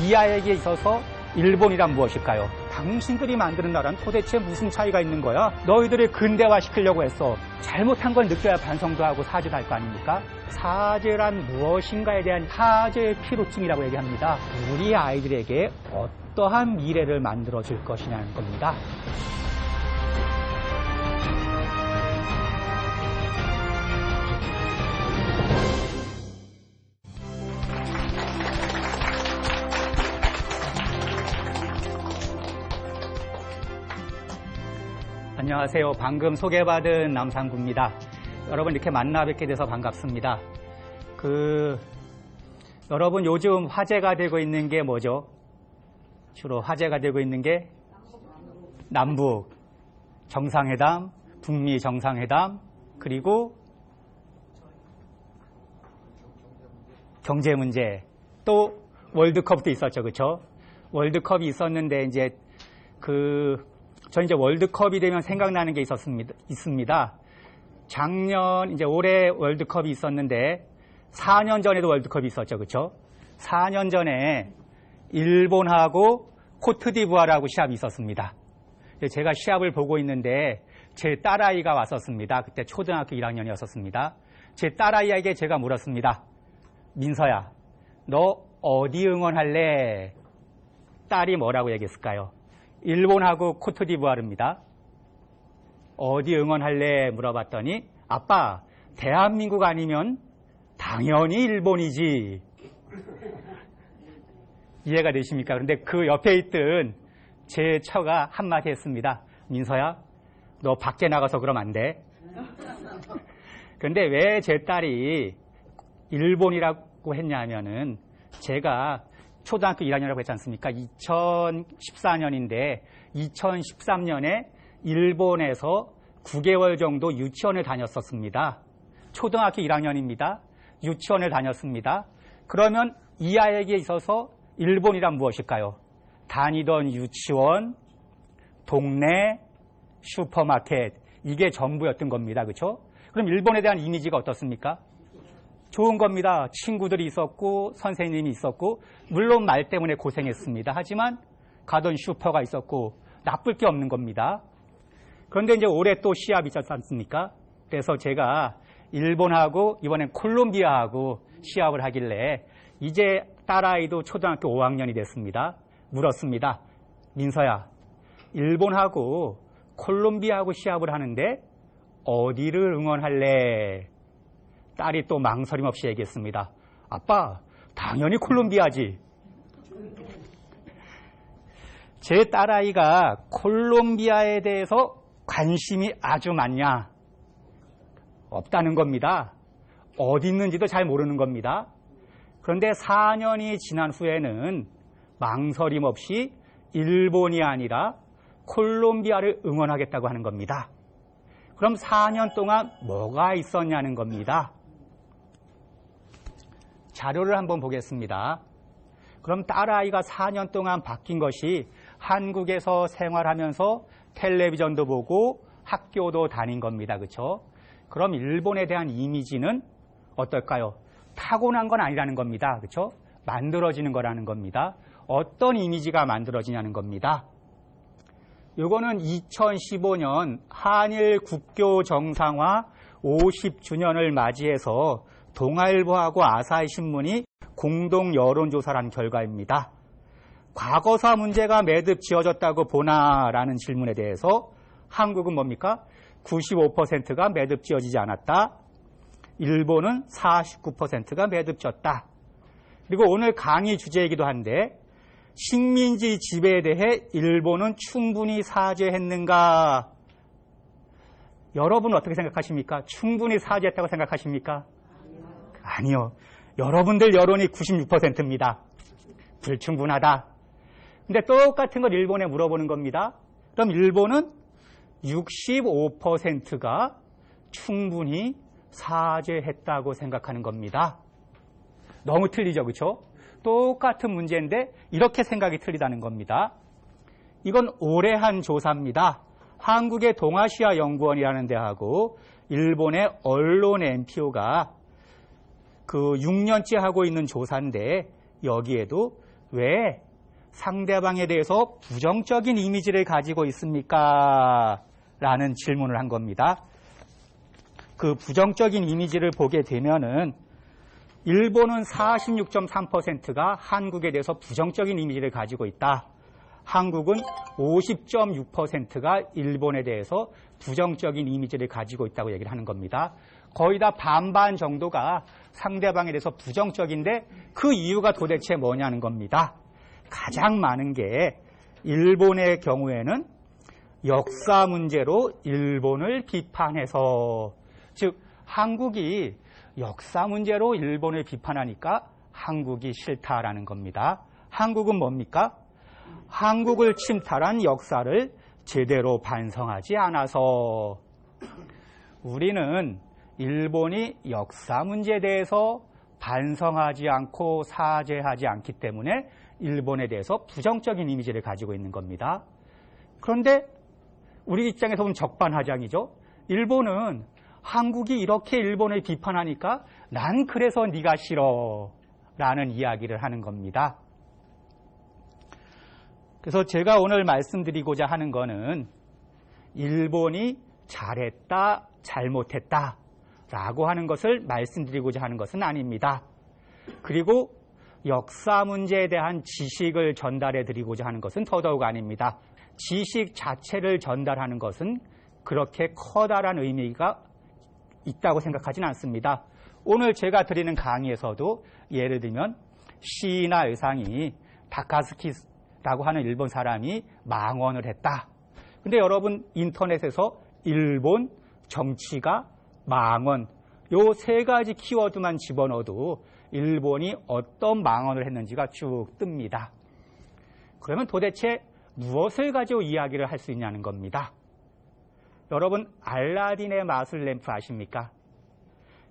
이하에게 있어서 일본이란 무엇일까요? 당신들이 만드는 나라는 도대체 무슨 차이가 있는 거야? 너희들을 근대화시키려고 했어. 잘못한 걸 느껴야 반성도 하고 사죄도 할 거 아닙니까? 사죄란 무엇인가에 대한 사죄의 피로증이라고 얘기합니다. 우리 아이들에게 어떠한 미래를 만들어줄 것이냐는 겁니다. 안녕하세요. 방금 소개받은 남상구입니다. 여러분 이렇게 만나 뵙게 돼서 반갑습니다. 여러분 요즘 화제가 되고 있는 게 뭐죠? 주로 화제가 되고 있는 게 남북 정상회담, 북미 정상회담, 그리고 경제 문제, 또 월드컵도 있었죠, 그렇죠? 월드컵이 있었는데 저 이제 월드컵이 되면 생각나는 게 있습니다. 작년, 올해 월드컵이 있었는데, 4년 전에도 월드컵이 있었죠. 그쵸? 4년 전에 일본하고 코트디부아르하고 시합이 있었습니다. 제가 시합을 보고 있는데, 제 딸아이가 왔었습니다. 그때 초등학교 1학년이었습니다. 제 딸아이에게 제가 물었습니다. 민서야, 너 어디 응원할래? 딸이 뭐라고 얘기했을까요? 일본하고 코트디부아르입니다. 어디 응원할래? 물어봤더니 아빠, 대한민국 아니면 당연히 일본이지. 이해가 되십니까? 그런데 그 옆에 있던 제 처가 한마디 했습니다. 민서야, 너 밖에 나가서 그러면 안 돼. 그런데 왜 제 딸이 일본이라고 했냐면은 제가 초등학교 1학년이라고 했지 않습니까? 2014년인데 2013년에 일본에서 9개월 정도 유치원을 다녔었습니다. 초등학교 1학년입니다. 유치원을 다녔습니다. 그러면 이 아이에게 있어서 일본이란 무엇일까요? 다니던 유치원, 동네, 슈퍼마켓, 이게 전부였던 겁니다. 그렇죠? 그럼 일본에 대한 이미지가 어떻습니까? 좋은 겁니다. 친구들이 있었고 선생님이 있었고 물론 말 때문에 고생했습니다. 하지만 가던 슈퍼가 있었고 나쁠 게 없는 겁니다. 그런데 이제 올해 또 시합이 있었지 않습니까? 그래서 제가 일본하고 이번엔 콜롬비아하고 시합을 하길래 이제 딸아이도 초등학교 5학년이 됐습니다. 물었습니다. 민서야, 일본하고 콜롬비아하고 시합을 하는데 어디를 응원할래? 딸이 또 망설임 없이 얘기했습니다. 아빠, 당연히 콜롬비아지. 제 딸아이가 콜롬비아에 대해서 관심이 아주 많냐? 없다는 겁니다. 어디 있는지도 잘 모르는 겁니다. 그런데 4년이 지난 후에는 망설임 없이 일본이 아니라 콜롬비아를 응원하겠다고 하는 겁니다. 그럼 4년 동안 뭐가 있었냐는 겁니다. 자료를 한번 보겠습니다. 그럼 딸아이가 4년 동안 바뀐 것이 한국에서 생활하면서 텔레비전도 보고 학교도 다닌 겁니다. 그렇죠? 그럼 일본에 대한 이미지는 어떨까요? 타고난 건 아니라는 겁니다. 그렇죠? 만들어지는 거라는 겁니다. 어떤 이미지가 만들어지냐는 겁니다. 이거는 2015년 한일 국교 정상화 50주년을 맞이해서 동아일보하고 아사히 신문이 공동 여론조사한 결과입니다. 과거사 문제가 매듭 지어졌다고 보나라는 질문에 대해서 한국은 뭡니까? 95%가 매듭 지어지지 않았다. 일본은 49%가 매듭 지었다. 그리고 오늘 강의 주제이기도 한데 식민지 지배에 대해 일본은 충분히 사죄했는가? 여러분 어떻게 생각하십니까? 충분히 사죄했다고 생각하십니까? 아니요. 여러분들 여론이 96%입니다. 불충분하다. 근데 똑같은 걸 일본에 물어보는 겁니다. 그럼 일본은 65%가 충분히 사죄했다고 생각하는 겁니다. 너무 틀리죠, 그렇죠? 똑같은 문제인데 이렇게 생각이 틀리다는 겁니다. 이건 올해 한 조사입니다. 한국의 동아시아 연구원이라는 데하고 일본의 언론 NPO가 그 6년째 하고 있는 조사인데 여기에도 왜 상대방에 대해서 부정적인 이미지를 가지고 있습니까? 라는 질문을 한 겁니다. 그 부정적인 이미지를 보게 되면은 일본은 46.3%가 한국에 대해서 부정적인 이미지를 가지고 있다. 한국은 50.6%가 일본에 대해서 부정적인 이미지를 가지고 있다고 얘기를 하는 겁니다. 거의 다 반반 정도가 상대방에 대해서 부정적인데 그 이유가 도대체 뭐냐는 겁니다. 가장 많은 게 일본의 경우에는 역사 문제로 일본을 비판해서, 즉 한국이 역사 문제로 일본을 비판하니까 한국이 싫다라는 겁니다. 한국은 뭡니까? 한국을 침탈한 역사를 제대로 반성하지 않아서. 우리는 일본이 역사 문제에 대해서 반성하지 않고 사죄하지 않기 때문에 일본에 대해서 부정적인 이미지를 가지고 있는 겁니다. 그런데 우리 입장에서 보면 적반하장이죠. 일본은 한국이 이렇게 일본을 비판하니까 난 그래서 네가 싫어 라는 이야기를 하는 겁니다. 그래서 제가 오늘 말씀드리고자 하는 거는 일본이 잘했다, 잘못했다 라고 하는 것을 말씀드리고자 하는 것은 아닙니다. 그리고 역사 문제에 대한 지식을 전달해 드리고자 하는 것은 더더욱 아닙니다. 지식 자체를 전달하는 것은 그렇게 커다란 의미가 있다고 생각하지는 않습니다. 오늘 제가 드리는 강의에서도 예를 들면 시이나 의상이 다카스키라고 하는 일본 사람이 망언을 했다. 근데 여러분 인터넷에서 일본 정치가 망언 요 세 가지 키워드만 집어넣어도 일본이 어떤 망언을 했는지가 쭉 뜹니다. 그러면 도대체 무엇을 가지고 이야기를 할 수 있냐는 겁니다. 여러분 알라딘의 마술 램프 아십니까?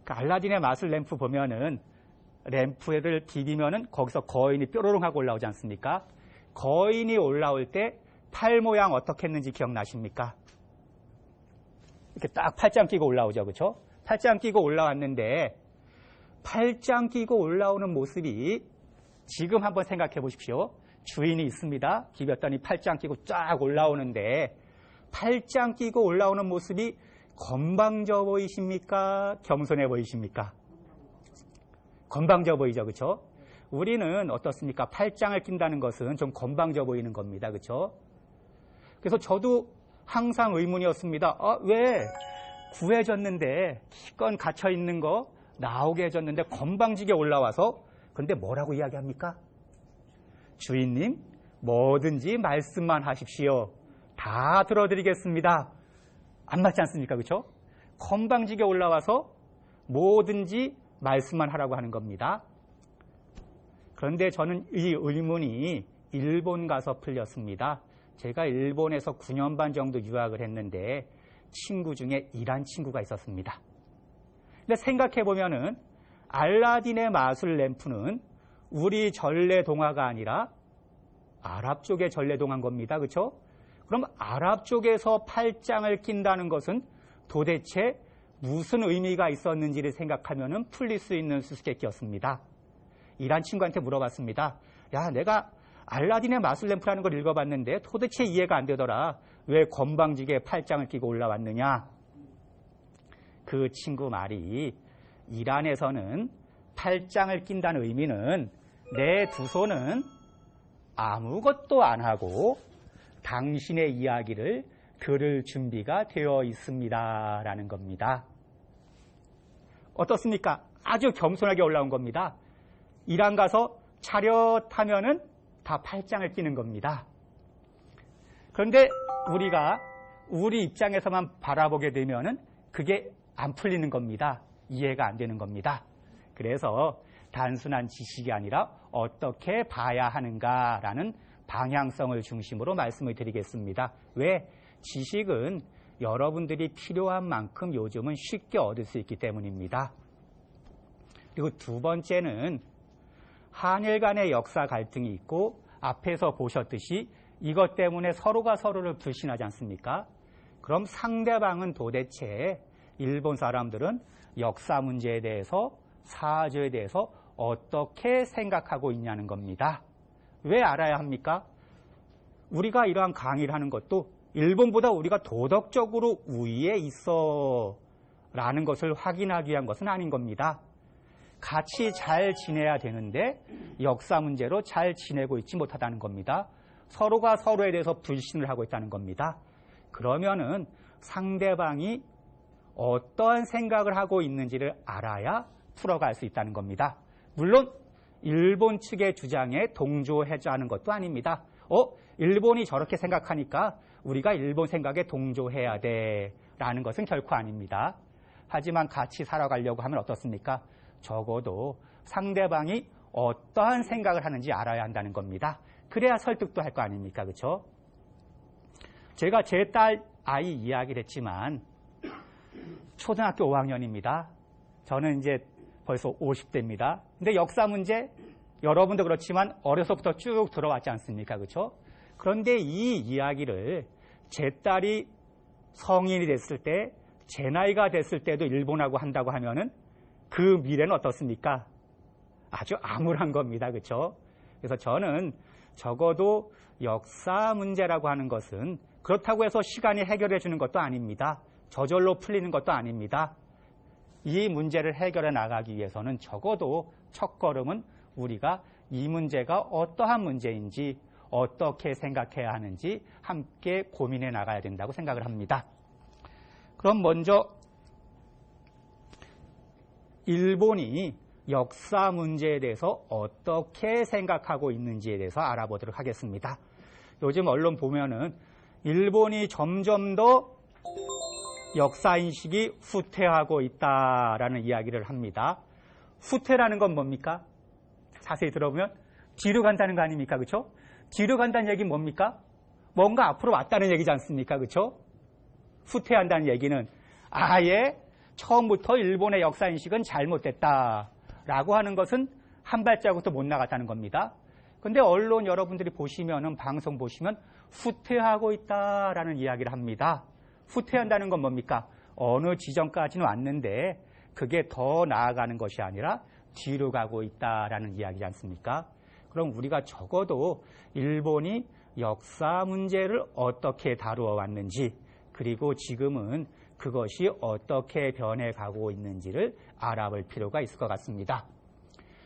그 알라딘의 마술 램프 보면은 램프를 비비면은 거기서 거인이 뾰로롱 하고 올라오지 않습니까? 거인이 올라올 때 팔 모양 어떻게 했는지 기억나십니까? 이렇게 딱 팔짱 끼고 올라오죠, 그렇죠? 팔짱 끼고 올라왔는데 팔짱 끼고 올라오는 모습이 지금 한번 생각해 보십시오. 주인이 있습니다. 비볐더니 팔짱 끼고 쫙 올라오는데 팔짱 끼고 올라오는 모습이 건방져 보이십니까? 겸손해 보이십니까? 건방져 보이죠, 그렇죠? 우리는 어떻습니까? 팔짱을 낀다는 것은 좀 건방져 보이는 겁니다, 그렇죠? 그래서 저도 항상 의문이었습니다. 왜 구해졌는데 기껏 갇혀 있는 거 나오게 해줬는데 건방지게 올라와서 근데 뭐라고 이야기합니까? 주인님 뭐든지 말씀만 하십시오. 다 들어드리겠습니다. 안 맞지 않습니까? 그렇죠? 건방지게 올라와서 뭐든지 말씀만 하라고 하는 겁니다. 그런데 저는 이 의문이 일본 가서 풀렸습니다. 제가 일본에서 9년 반 정도 유학을 했는데 친구 중에 이란 친구가 있었습니다. 근데 생각해 보면은 알라딘의 마술 램프는 우리 전래동화가 아니라 아랍 쪽의 전래동화인 겁니다. 그렇죠? 그럼 아랍 쪽에서 팔짱을 낀다는 것은 도대체 무슨 의미가 있었는지를 생각하면은 풀릴 수 있는 수수께끼였습니다. 이란 친구한테 물어봤습니다. 야, 내가 알라딘의 마술 램프라는 걸 읽어봤는데 도대체 이해가 안 되더라. 왜 건방지게 팔짱을 끼고 올라왔느냐? 그 친구 말이 이란에서는 팔짱을 낀다는 의미는 내 두 손은 아무것도 안 하고 당신의 이야기를 들을 준비가 되어 있습니다. 라는 겁니다. 어떻습니까? 아주 겸손하게 올라온 겁니다. 이란 가서 차렷하면은 다 팔짱을 끼는 겁니다. 그런데 우리가 우리 입장에서만 바라보게 되면은 그게 안 풀리는 겁니다. 이해가 안 되는 겁니다. 그래서 단순한 지식이 아니라 어떻게 봐야 하는가라는 방향성을 중심으로 말씀을 드리겠습니다. 왜? 지식은 여러분들이 필요한 만큼 요즘은 쉽게 얻을 수 있기 때문입니다. 그리고 두 번째는 한일 간의 역사 갈등이 있고 앞에서 보셨듯이 이것 때문에 서로가 서로를 불신하지 않습니까? 그럼 상대방은 도대체 일본 사람들은 역사 문제에 대해서 사죄에 대해서 어떻게 생각하고 있냐는 겁니다. 왜 알아야 합니까? 우리가 이러한 강의를 하는 것도 일본보다 우리가 도덕적으로 우위에 있어 라는 것을 확인하기 위한 것은 아닌 겁니다. 같이 잘 지내야 되는데 역사 문제로 잘 지내고 있지 못하다는 겁니다. 서로가 서로에 대해서 불신을 하고 있다는 겁니다. 그러면은 상대방이 어떠한 생각을 하고 있는지를 알아야 풀어갈 수 있다는 겁니다. 물론 일본 측의 주장에 동조하자는 것도 아닙니다. 일본이 저렇게 생각하니까 우리가 일본 생각에 동조해야 돼라는 것은 결코 아닙니다. 하지만 같이 살아가려고 하면 어떻습니까? 적어도 상대방이 어떠한 생각을 하는지 알아야 한다는 겁니다. 그래야 설득도 할 거 아닙니까? 그렇죠? 제가 제 딸 아이 이야기를 했지만 초등학교 5학년입니다. 저는 이제 벌써 50대입니다. 근데 역사 문제 여러분도 그렇지만 어려서부터 쭉 들어왔지 않습니까? 그렇죠? 그런데 이 이야기를 제 딸이 성인이 됐을 때, 제 나이가 됐을 때도 일본하고 한다고 하면은 그 미래는 어떻습니까? 아주 암울한 겁니다. 그렇죠? 그래서 저는 적어도 역사 문제라고 하는 것은 그렇다고 해서 시간이 해결해 주는 것도 아닙니다. 저절로 풀리는 것도 아닙니다. 이 문제를 해결해 나가기 위해서는 적어도 첫걸음은 우리가 이 문제가 어떠한 문제인지 어떻게 생각해야 하는지 함께 고민해 나가야 된다고 생각을 합니다. 그럼 먼저 일본이 역사 문제에 대해서 어떻게 생각하고 있는지에 대해서 알아보도록 하겠습니다. 요즘 언론 보면은 일본이 점점 더 역사인식이 후퇴하고 있다라는 이야기를 합니다. 후퇴라는 건 뭡니까? 자세히 들어보면 뒤로 간다는 거 아닙니까? 그렇죠? 뒤로 간다는 얘기는 뭡니까? 뭔가 앞으로 왔다는 얘기지 않습니까? 그렇죠? 후퇴한다는 얘기는 아예 처음부터 일본의 역사인식은 잘못됐다라고 하는 것은 한 발자국도 못 나갔다는 겁니다. 그런데 언론 여러분들이 보시면은 방송 보시면 후퇴하고 있다라는 이야기를 합니다. 후퇴한다는 건 뭡니까? 어느 지점까지는 왔는데 그게 더 나아가는 것이 아니라 뒤로 가고 있다라는 이야기지 않습니까? 그럼 우리가 적어도 일본이 역사 문제를 어떻게 다루어 왔는지 그리고 지금은 그것이 어떻게 변해가고 있는지를 알아볼 필요가 있을 것 같습니다.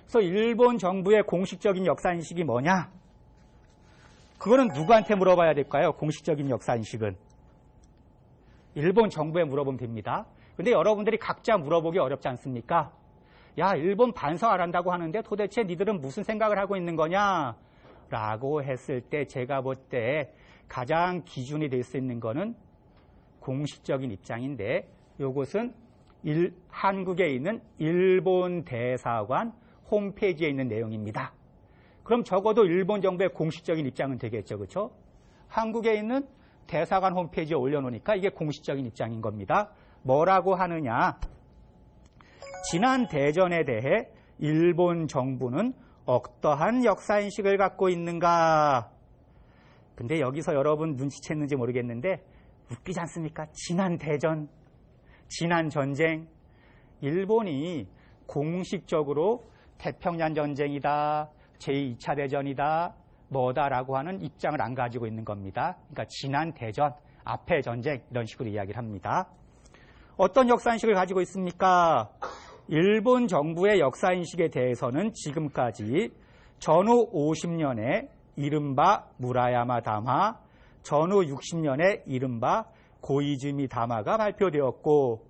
그래서 일본 정부의 공식적인 역사인식이 뭐냐? 그거는 누구한테 물어봐야 될까요? 공식적인 역사인식은. 일본 정부에 물어보면 됩니다. 근데 여러분들이 각자 물어보기 어렵지 않습니까? 야, 일본 반성 안 한다고 하는데 도대체 니들은 무슨 생각을 하고 있는 거냐? 라고 했을 때 제가 볼 때 가장 기준이 될 수 있는 거는 공식적인 입장인데 이것은 한국에 있는 일본 대사관 홈페이지에 있는 내용입니다. 그럼 적어도 일본 정부의 공식적인 입장은 되겠죠. 그렇죠? 한국에 있는 대사관 홈페이지에 올려놓으니까 이게 공식적인 입장인 겁니다. 뭐라고 하느냐? 지난 대전에 대해 일본 정부는 어떠한 역사인식을 갖고 있는가? 근데 여기서 여러분 눈치챘는지 모르겠는데 웃기지 않습니까? 지난 대전, 지난 전쟁, 일본이 공식적으로 태평양 전쟁이다, 제2차 대전이다, 뭐다라고 하는 입장을 안 가지고 있는 겁니다. 그러니까 지난 대전, 앞의 전쟁 이런 식으로 이야기를 합니다. 어떤 역사인식을 가지고 있습니까? 일본 정부의 역사인식에 대해서는 지금까지 전후 50년에 이른바 무라야마 담화, 전후 60년에 이른바 고이즈미 담화가 발표되었고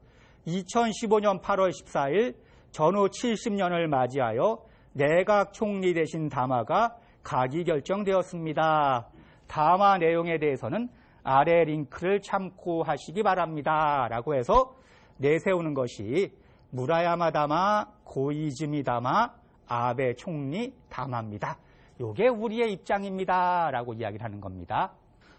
2015년 8월 14일 전후 70년을 맞이하여 내각 총리 대신 담화가 가기 결정되었습니다. 담화 내용에 대해서는 아래 링크를 참고하시기 바랍니다. 라고 해서 내세우는 것이 무라야마 담화, 고이즈미 담화, 아베 총리 담화입니다. 이게 우리의 입장입니다. 라고 이야기를 하는 겁니다.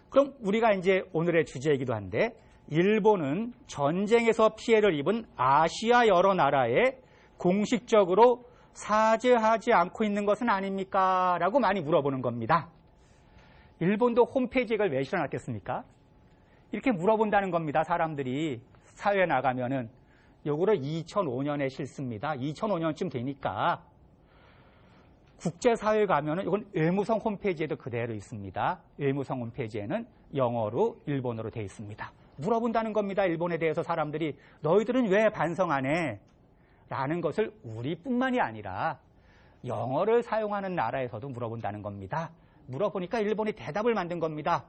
그럼 우리가 이제 오늘의 주제이기도 한데 일본은 전쟁에서 피해를 입은 아시아 여러 나라에 공식적으로 사죄하지 않고 있는 것은 아닙니까? 라고 많이 물어보는 겁니다. 일본도 홈페이지에 이걸 왜 실어놨겠습니까? 이렇게 물어본다는 겁니다. 사람들이 사회에 나가면은 요거를 2005년에 실습니다. 2005년쯤 되니까 국제사회에 가면은 이건 외무성 홈페이지에도 그대로 있습니다. 외무성 홈페이지에는 영어로 일본어로 되어 있습니다. 물어본다는 겁니다. 일본에 대해서 사람들이 너희들은 왜 반성 안 해? 라는 것을 우리뿐만이 아니라 영어를 사용하는 나라에서도 물어본다는 겁니다. 물어보니까 일본이 대답을 만든 겁니다.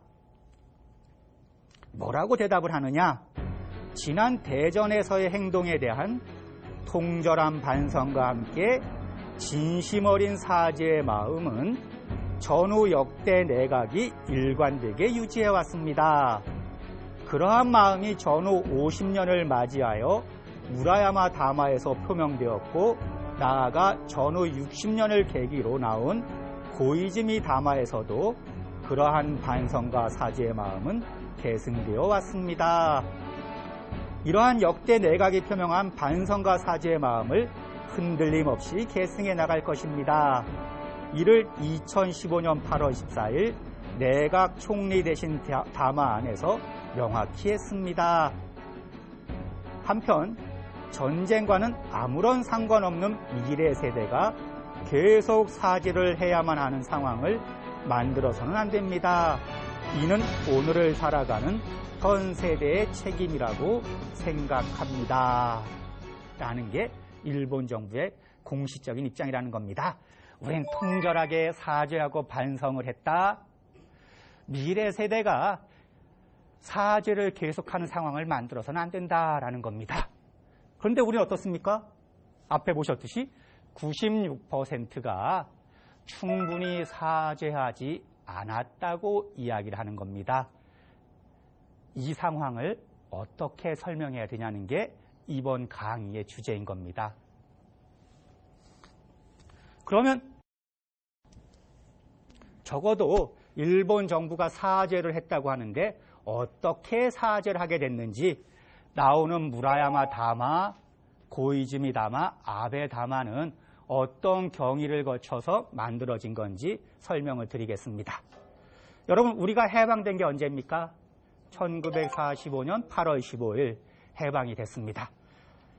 뭐라고 대답을 하느냐? 지난 대전에서의 행동에 대한 통절한 반성과 함께 진심 어린 사죄의 마음은 전후 역대 내각이 일관되게 유지해왔습니다. 그러한 마음이 전후 50년을 맞이하여 무라야마 다마에서 표명되었고 나아가 전후 60년을 계기로 나온 고이즈미 다마에서도 그러한 반성과 사죄의 마음은 계승되어 왔습니다. 이러한 역대 내각이 표명한 반성과 사죄의 마음을 흔들림 없이 계승해 나갈 것입니다. 이를 2015년 8월 14일 내각 총리 대신 담화 안에서 명확히 했습니다. 한편 전쟁과는 아무런 상관없는 미래 세대가 계속 사죄를 해야만 하는 상황을 만들어서는 안 됩니다. 이는 오늘을 살아가는 현 세대의 책임이라고 생각합니다. 라는 게 일본 정부의 공식적인 입장이라는 겁니다. 우린 통절하게 사죄하고 반성을 했다. 미래 세대가 사죄를 계속하는 상황을 만들어서는 안 된다라는 겁니다. 그런데 우리는 어떻습니까? 앞에 보셨듯이 96%가 충분히 사죄하지 않았다고 이야기를 하는 겁니다. 이 상황을 어떻게 설명해야 되냐는 게 이번 강의의 주제인 겁니다. 그러면 적어도 일본 정부가 사죄를 했다고 하는데 어떻게 사죄를 하게 됐는지 나오는 무라야마 다마, 고이즈미 다마, 아베 다마는 어떤 경위를 거쳐서 만들어진 건지 설명을 드리겠습니다. 여러분, 우리가 해방된 게 언제입니까? 1945년 8월 15일 해방이 됐습니다.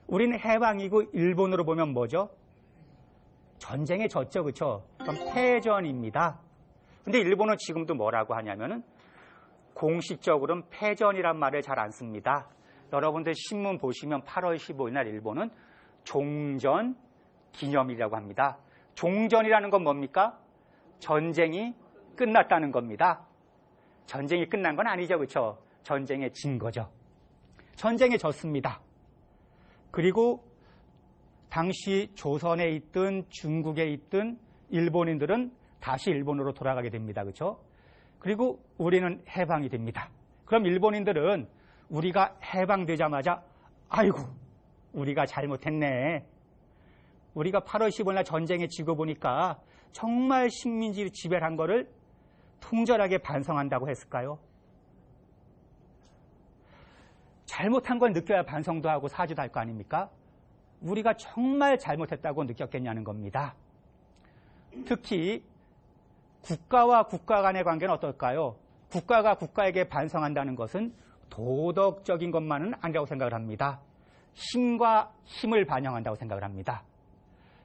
우리는 해방이고 일본으로 보면 뭐죠? 전쟁에 졌죠, 그렇죠? 그럼 패전입니다. 근데 일본은 지금도 뭐라고 하냐면은 공식적으로는 패전이란 말을 잘 안 씁니다. 여러분들 신문 보시면 8월 15일 날 일본은 종전 기념일이라고 합니다. 종전이라는 건 뭡니까? 전쟁이 끝났다는 겁니다. 전쟁이 끝난 건 아니죠, 그렇죠? 전쟁에 진 거죠. 전쟁에 졌습니다. 그리고 당시 조선에 있든 중국에 있든 일본인들은 다시 일본으로 돌아가게 됩니다. 그렇죠? 그리고 우리는 해방이 됩니다. 그럼 일본인들은 우리가 해방되자마자 아이고 우리가 잘못했네. 우리가 8월 15일 날 전쟁에 지고 보니까 정말 식민지 지배를 한 거를 통절하게 반성한다고 했을까요? 잘못한 걸 느껴야 반성도 하고 사죄도 할 거 아닙니까? 우리가 정말 잘못했다고 느꼈겠냐는 겁니다. 특히 국가와 국가 간의 관계는 어떨까요? 국가가 국가에게 반성한다는 것은 도덕적인 것만은 아니라고 생각을 합니다. 힘과 힘을 반영한다고 생각을 합니다.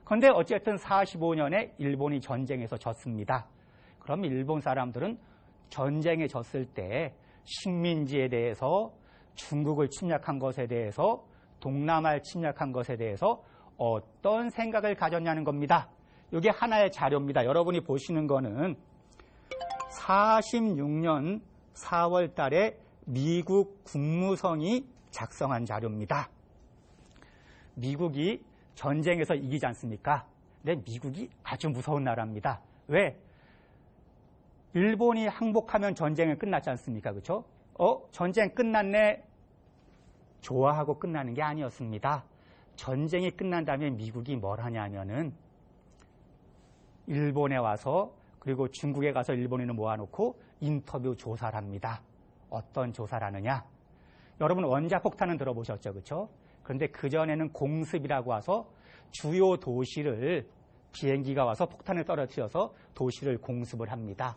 그런데 어쨌든 45년에 일본이 전쟁에서 졌습니다. 그럼 일본 사람들은 전쟁에 졌을 때 식민지에 대해서 중국을 침략한 것에 대해서 동남아를 침략한 것에 대해서 어떤 생각을 가졌냐는 겁니다. 이게 하나의 자료입니다. 여러분이 보시는 거는 46년 4월 달에 미국 국무성이 작성한 자료입니다. 미국이 전쟁에서 이기지 않습니까? 근데 미국이 아주 무서운 나라입니다. 왜? 일본이 항복하면 전쟁은 끝났지 않습니까? 그렇죠? 전쟁 끝났네. 좋아하고 끝나는 게 아니었습니다. 전쟁이 끝난 다음에 미국이 뭘 하냐면은 일본에 와서 그리고 중국에 가서 일본인을 모아놓고 인터뷰 조사를 합니다. 어떤 조사를 하느냐? 여러분 원자폭탄은 들어보셨죠? 그렇죠? 그런데 그전에는 공습이라고 와서 주요 도시를 비행기가 와서 폭탄을 떨어뜨려서 도시를 공습을 합니다.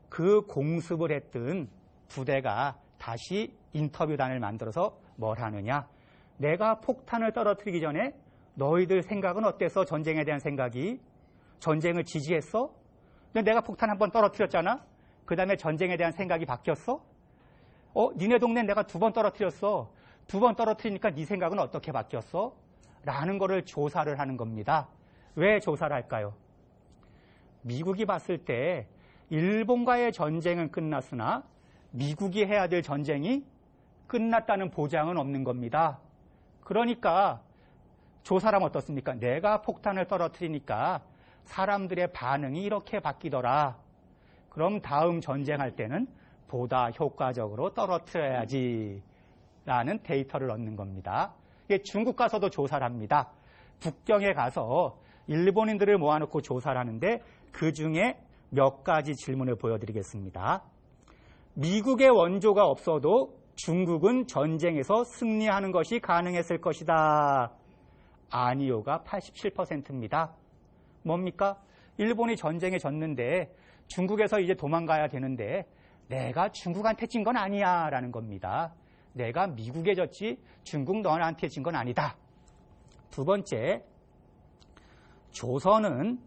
그 공습을 했던 부대가 다시 인터뷰단을 만들어서 뭘 하느냐? 내가 폭탄을 떨어뜨리기 전에 너희들 생각은 어땠어? 전쟁에 대한 생각이? 전쟁을 지지했어? 근데 내가 폭탄 한번 떨어뜨렸잖아? 그 다음에 전쟁에 대한 생각이 바뀌었어? 니네 동네 내가 2번 떨어뜨렸어. 2번 떨어뜨리니까 네 생각은 어떻게 바뀌었어? 라는 거를 조사를 하는 겁니다. 왜 조사를 할까요? 미국이 봤을 때 일본과의 전쟁은 끝났으나 미국이 해야 될 전쟁이 끝났다는 보장은 없는 겁니다. 그러니까 조사를 하면 어떻습니까? 내가 폭탄을 떨어뜨리니까 사람들의 반응이 이렇게 바뀌더라. 그럼 다음 전쟁할 때는 보다 효과적으로 떨어뜨려야지 라는 데이터를 얻는 겁니다. 중국 가서도 조사를 합니다. 북경에 가서 일본인들을 모아놓고 조사를 하는데 그중에 몇 가지 질문을 보여드리겠습니다. 미국의 원조가 없어도 중국은 전쟁에서 승리하는 것이 가능했을 것이다. 아니요가 87%입니다. 뭡니까? 일본이 전쟁에 졌는데 중국에서 이제 도망가야 되는데 내가 중국한테 진 건 아니야 라는 겁니다. 내가 미국에 졌지 중국 너한테 진 건 아니다. 두 번째, 조선은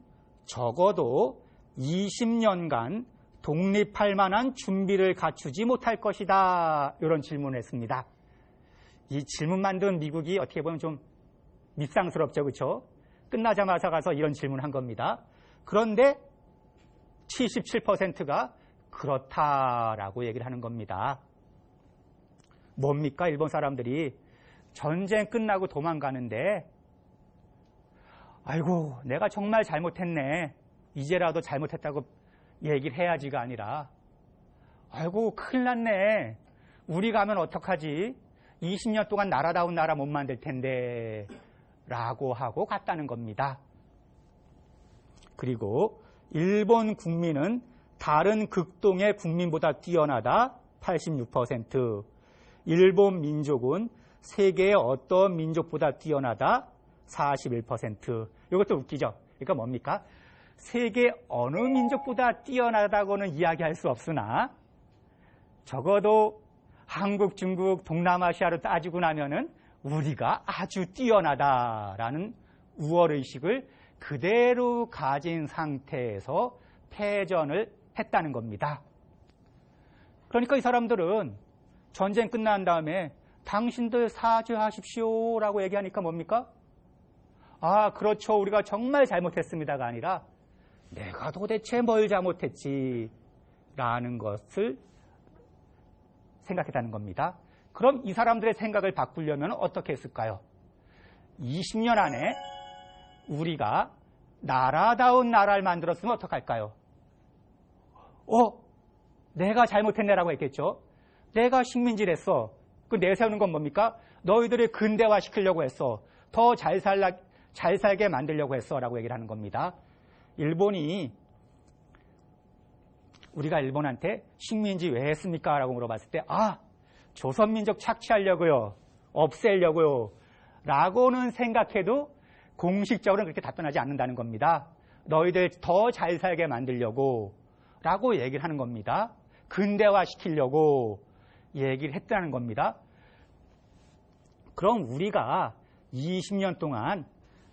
적어도 20년간 독립할 만한 준비를 갖추지 못할 것이다. 이런 질문을 했습니다. 이 질문만 든 미국이 어떻게 보면 좀 밉상스럽죠. 그렇죠? 끝나자마자 가서 이런 질문을 한 겁니다. 그런데 77%가 그렇다라고 얘기를 하는 겁니다. 뭡니까? 일본 사람들이 전쟁 끝나고 도망가는데 아이고 내가 정말 잘못했네. 이제라도 잘못했다고 얘기를 해야지가 아니라 아이고 큰일 났네. 우리 가면 어떡하지? 20년 동안 나라다운 나라 못 만들 텐데 라고 하고 갔다는 겁니다. 그리고 일본 국민은 다른 극동의 국민보다 뛰어나다 86%, 일본 민족은 세계의 어떤 민족보다 뛰어나다 41%. 이것도 웃기죠. 그러니까 뭡니까? 세계 어느 민족보다 뛰어나다고는 이야기할 수 없으나 적어도 한국, 중국, 동남아시아로 따지고 나면은 우리가 아주 뛰어나다라는 우월의식을 그대로 가진 상태에서 패전을 했다는 겁니다. 그러니까 이 사람들은 전쟁 끝난 다음에 당신들 사죄하십시오 라고 얘기하니까 뭡니까? 아, 그렇죠. 우리가 정말 잘못했습니다가 아니라 내가 도대체 뭘 잘못했지 라는 것을 생각했다는 겁니다. 그럼 이 사람들의 생각을 바꾸려면 어떻게 했을까요? 20년 안에 우리가 나라다운 나라를 만들었으면 어떡할까요? 내가 잘못했네라고 했겠죠. 내가 식민지를 했어. 그 내세우는 건 뭡니까? 너희들을 근대화시키려고 했어. 더 잘 살게 만들려고 했어 라고 얘기를 하는 겁니다. 일본이 우리가 일본한테 식민지 왜 했습니까? 라고 물어봤을 때 조선민족 착취하려고요. 없애려고요. 라고는 생각해도 공식적으로는 그렇게 답변하지 않는다는 겁니다. 너희들 더 잘 살게 만들려고 라고 얘기를 하는 겁니다. 근대화시키려고 얘기를 했다는 겁니다. 그럼 우리가 20년 동안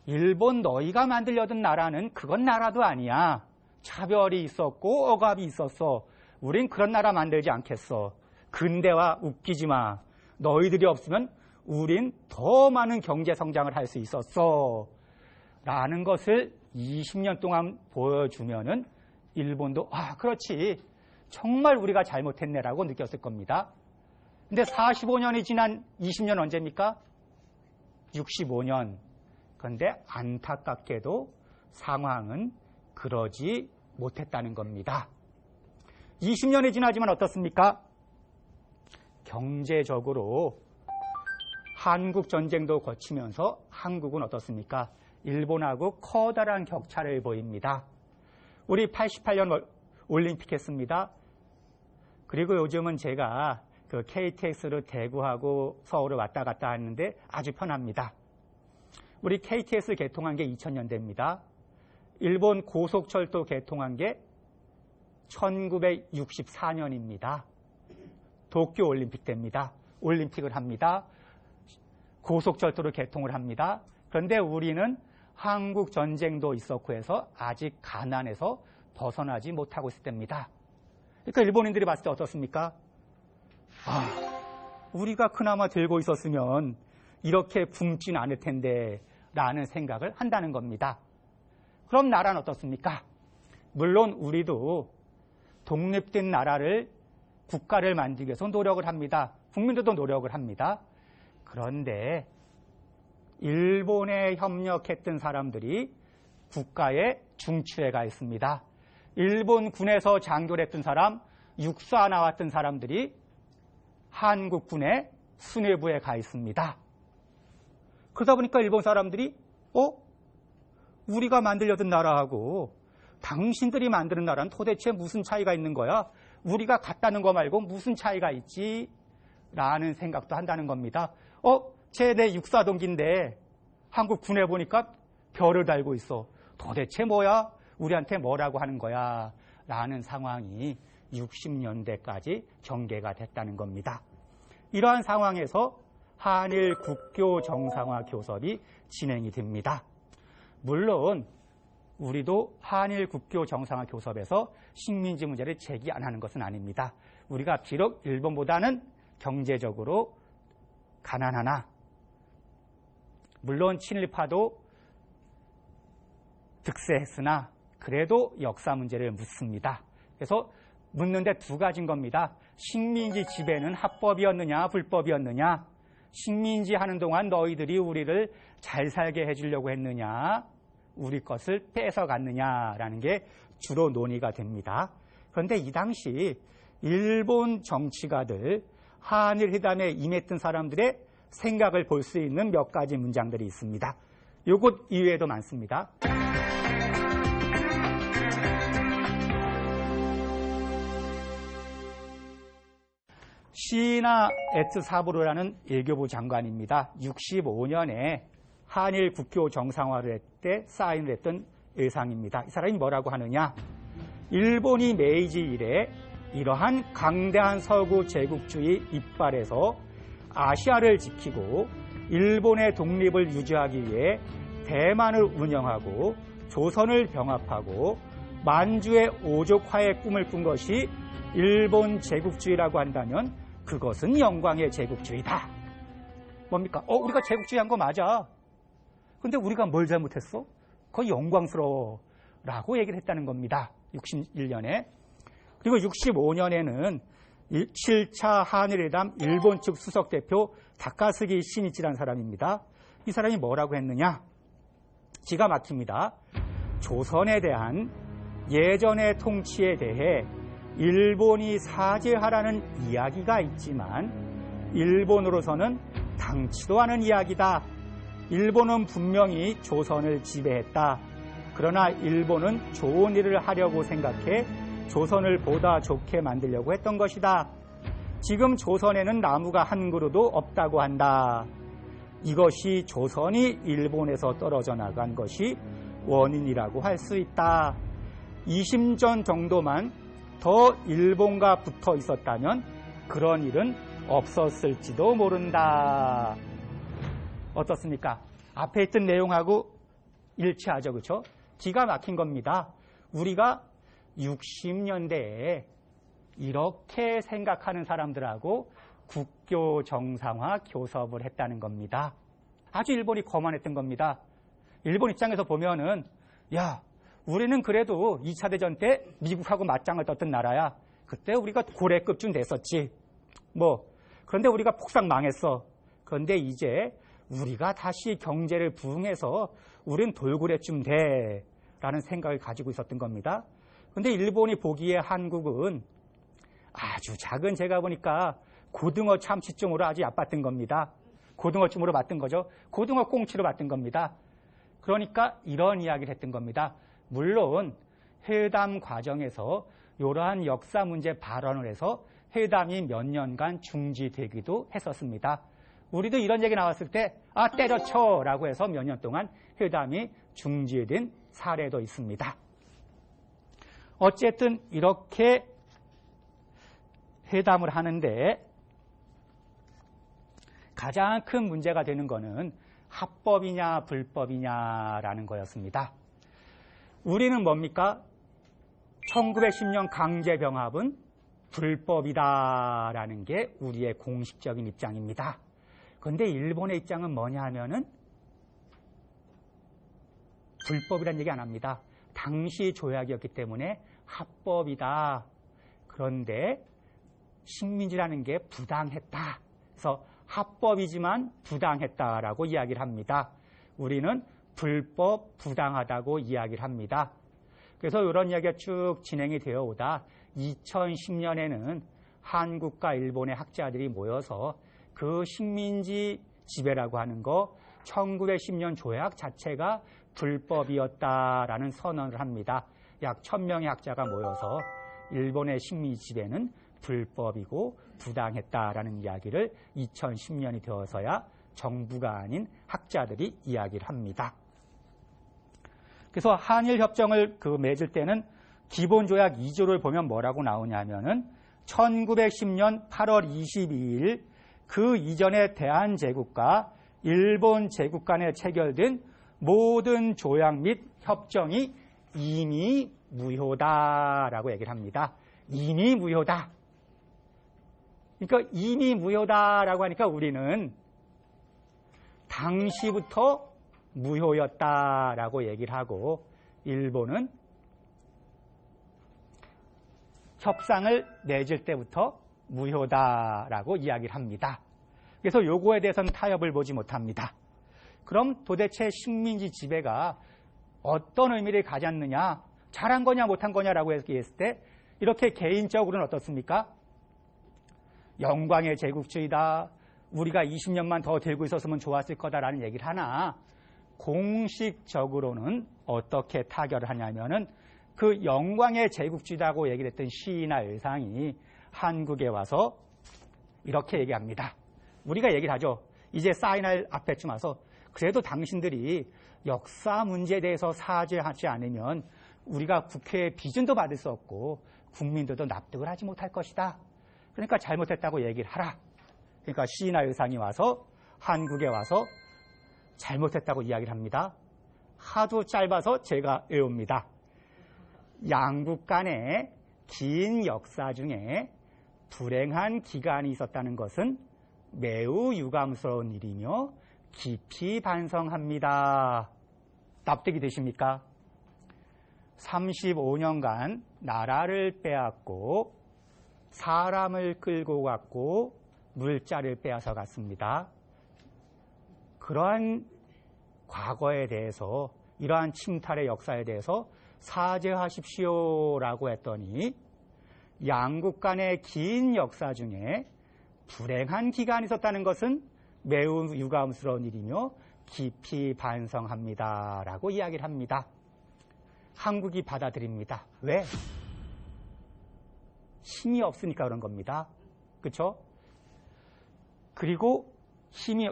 일본 너희가 만들려던 나라는 그건 나라도 아니야. 차별이 있었고 억압이 있었어. 우린 그런 나라 만들지 않겠어. 근대화 웃기지 마. 너희들이 없으면 우린 더 많은 경제 성장을 할 수 있었어. 라는 것을 20년 동안 보여주면은 일본도 그렇지. 정말 우리가 잘못했네라고 느꼈을 겁니다. 근데 45년이 지난 20년 언제입니까? 65년. 그런데 안타깝게도 상황은 그러지 못했다는 겁니다. 20년이 지나지만 어떻습니까? 경제적으로 한국 전쟁도 거치면서 한국은 어떻습니까? 일본하고 커다란 격차를 보입니다. 우리 88년 올림픽 했습니다. 그리고 요즘은 제가 그 KTX로 대구하고 서울을 왔다 갔다 하는데 아주 편합니다. 우리 KTX 개통한 게 2000년대입니다. 일본 고속철도 개통한 게 1964년입니다. 도쿄올림픽 때입니다. 올림픽을 합니다. 고속철도를 개통을 합니다. 그런데 우리는 한국 전쟁도 있었고 해서 아직 가난해서 벗어나지 못하고 있을 때입니다. 그러니까 일본인들이 봤을 때 어떻습니까? 우리가 그나마 들고 있었으면 이렇게 굶진 않을 텐데 라는 생각을 한다는 겁니다. 그럼 나라는 어떻습니까? 물론 우리도 독립된 나라를 국가를 만들기 위해서 노력을 합니다. 국민들도 노력을 합니다. 그런데 일본에 협력했던 사람들이 국가의 중추에 가 있습니다. 일본 군에서 장교를 했던 사람, 육사 나왔던 사람들이 한국군의 수뇌부에 가 있습니다. 그러다 보니까 일본 사람들이 우리가 만들려던 나라하고 당신들이 만드는 나라는 도대체 무슨 차이가 있는 거야? 우리가 같다는 거 말고 무슨 차이가 있지? 라는 생각도 한다는 겁니다. 쟤 내 육사 동기인데 한국 군에 보니까 별을 달고 있어. 도대체 뭐야? 우리한테 뭐라고 하는 거야? 라는 상황이 60년대까지 전개가 됐다는 겁니다. 이러한 상황에서 한일 국교 정상화 교섭이 진행이 됩니다. 물론 우리도 한일 국교 정상화 교섭에서 식민지 문제를 제기 안 하는 것은 아닙니다. 우리가 비록 일본보다는 경제적으로 가난하나 물론 친일파도 득세했으나 그래도 역사 문제를 묻습니다. 그래서 묻는데 두 가지인 겁니다. 식민지 지배는 합법이었느냐 불법이었느냐, 식민지 하는 동안 너희들이 우리를 잘 살게 해주려고 했느냐, 우리 것을 뺏어갔느냐라는 게 주로 논의가 됩니다. 그런데 이 당시 일본 정치가들, 한일 회담에 임했던 사람들의 생각을 볼 수 있는 몇 가지 문장들이 있습니다. 요것 이외에도 많습니다. 시나 에츠 사부로라는 외교부 장관입니다. 65년에 한일 국교 정상화를 할 때 사인을 했던 의상입니다. 이 사람이 뭐라고 하느냐? 일본이 메이지 이래 이러한 강대한 서구 제국주의 이빨에서 아시아를 지키고 일본의 독립을 유지하기 위해 대만을 운영하고 조선을 병합하고 만주의 오족화의 꿈을 꾼 것이 일본 제국주의라고 한다면 그것은 영광의 제국주의다. 뭡니까? 우리가 제국주의 한 거 맞아. 근데 우리가 뭘 잘못했어? 그거 영광스러워 라고 얘기를 했다는 겁니다. 61년에. 그리고 65년에는 7차 한일회담 일본 측 수석대표 다카스기 시니치라는 사람입니다. 이 사람이 뭐라고 했느냐? 기가 막힙니다. 조선에 대한 예전의 통치에 대해 일본이 사죄하라는 이야기가 있지만 일본으로서는 당치도 않은 이야기다. 일본은 분명히 조선을 지배했다. 그러나 일본은 좋은 일을 하려고 생각해 조선을 보다 좋게 만들려고 했던 것이다. 지금 조선에는 나무가 한 그루도 없다고 한다. 이것이 조선이 일본에서 떨어져 나간 것이 원인이라고 할 수 있다. 20년 정도만 더 일본과 붙어 있었다면 그런 일은 없었을지도 모른다. 어떻습니까? 앞에 있던 내용하고 일치하죠, 그렇죠? 기가 막힌 겁니다. 우리가 60년대에 이렇게 생각하는 사람들하고 국교 정상화 교섭을 했다는 겁니다. 아주 일본이 거만했던 겁니다. 일본 입장에서 보면은 야, 우리는 그래도 2차 대전 때 미국하고 맞짱을 떴던 나라야. 그때 우리가 고래급쯤 됐었지. 그런데 우리가 폭삭 망했어. 그런데 이제 우리가 다시 경제를 부흥해서 우린 돌고래쯤 돼. 라는 생각을 가지고 있었던 겁니다. 그런데 일본이 보기에 한국은 아주 작은, 제가 보니까 고등어 참치쯤으로 아주 얕봤던 겁니다. 고등어쯤으로 봤던 거죠. 고등어 꽁치로 봤던 겁니다. 그러니까 이런 이야기를 했던 겁니다. 물론 회담 과정에서 이러한 역사 문제 발언을 해서 회담이 몇 년간 중지되기도 했었습니다. 우리도 이런 얘기 나왔을 때 때려쳐 라고 해서 몇 년 동안 회담이 중지된 사례도 있습니다. 어쨌든 이렇게 회담을 하는데 가장 큰 문제가 되는 거는 합법이냐 불법이냐라는 거였습니다. 우리는 뭡니까? 1910년 강제병합은 불법이다라는 게 우리의 공식적인 입장입니다. 그런데 일본의 입장은 뭐냐 하면은 불법이라는 얘기 안 합니다. 당시 조약이었기 때문에 합법이다. 그런데 식민지라는 게 부당했다. 그래서 합법이지만 부당했다라고 이야기를 합니다. 우리는 불법, 부당하다고 이야기를 합니다. 그래서 이런 이야기가 쭉 진행이 되어 오다 2010년에는 한국과 일본의 학자들이 모여서 그 식민지 지배라고 하는 거 1910년 조약 자체가 불법이었다라는 선언을 합니다. 약 1000명의 학자가 모여서 일본의 식민지 지배는 불법이고 부당했다라는 이야기를 2010년이 되어서야 정부가 아닌 학자들이 이야기를 합니다. 그래서 한일협정을 맺을 때는 기본조약 2조를 보면 뭐라고 나오냐면은 1910년 8월 22일 그 이전의 대한제국과 일본 제국 간에 체결된 모든 조약 및 협정이 이미 무효다라고 얘기를 합니다. 이미 무효다. 그러니까 이미 무효다라고 하니까 우리는 당시부터 무효였다라고 얘기를 하고 일본은 협상을 맺을 때부터 무효다라고 이야기를 합니다. 그래서 요거에 대해서는 타협을 보지 못합니다. 그럼 도대체 식민지 지배가 어떤 의미를 가졌느냐, 잘한 거냐 못한 거냐라고 얘기했을 때 이렇게 개인적으로는 어떻습니까? 영광의 제국주의다. 우리가 20년만 더 들고 있었으면 좋았을 거다라는 얘기를 하나 공식적으로는 어떻게 타결을 하냐면은 그 영광의 제국주의다고 얘기를 했던 시인나 일상이 한국에 와서 이렇게 얘기합니다. 우리가 얘기를 하죠. 이제 사인할 앞에쯤 와서 그래도 당신들이 역사 문제에 대해서 사죄하지 않으면 우리가 국회의 비준도 받을 수 없고 국민들도 납득을 하지 못할 것이다. 그러니까 잘못했다고 얘기를 하라. 그러니까 시인나 일상이 와서 한국에 와서 잘못했다고 이야기를 합니다. 하도 짧아서 제가 외웁니다. 양국 간의 긴 역사 중에 불행한 기간이 있었다는 것은 매우 유감스러운 일이며 깊이 반성합니다. 납득이 되십니까? 35년간 나라를 빼앗고 사람을 끌고 갔고 물자를 빼앗아 갔습니다. 그러한 과거에 대해서 이러한 침탈의 역사에 대해서 사죄하십시오라고 했더니 양국 간의 긴 역사 중에 불행한 기간이 있었다는 것은 매우 유감스러운 일이며 깊이 반성합니다라고 이야기를 합니다. 한국이 받아들입니다. 왜? 힘이 없으니까 그런 겁니다. 그렇죠? 그리고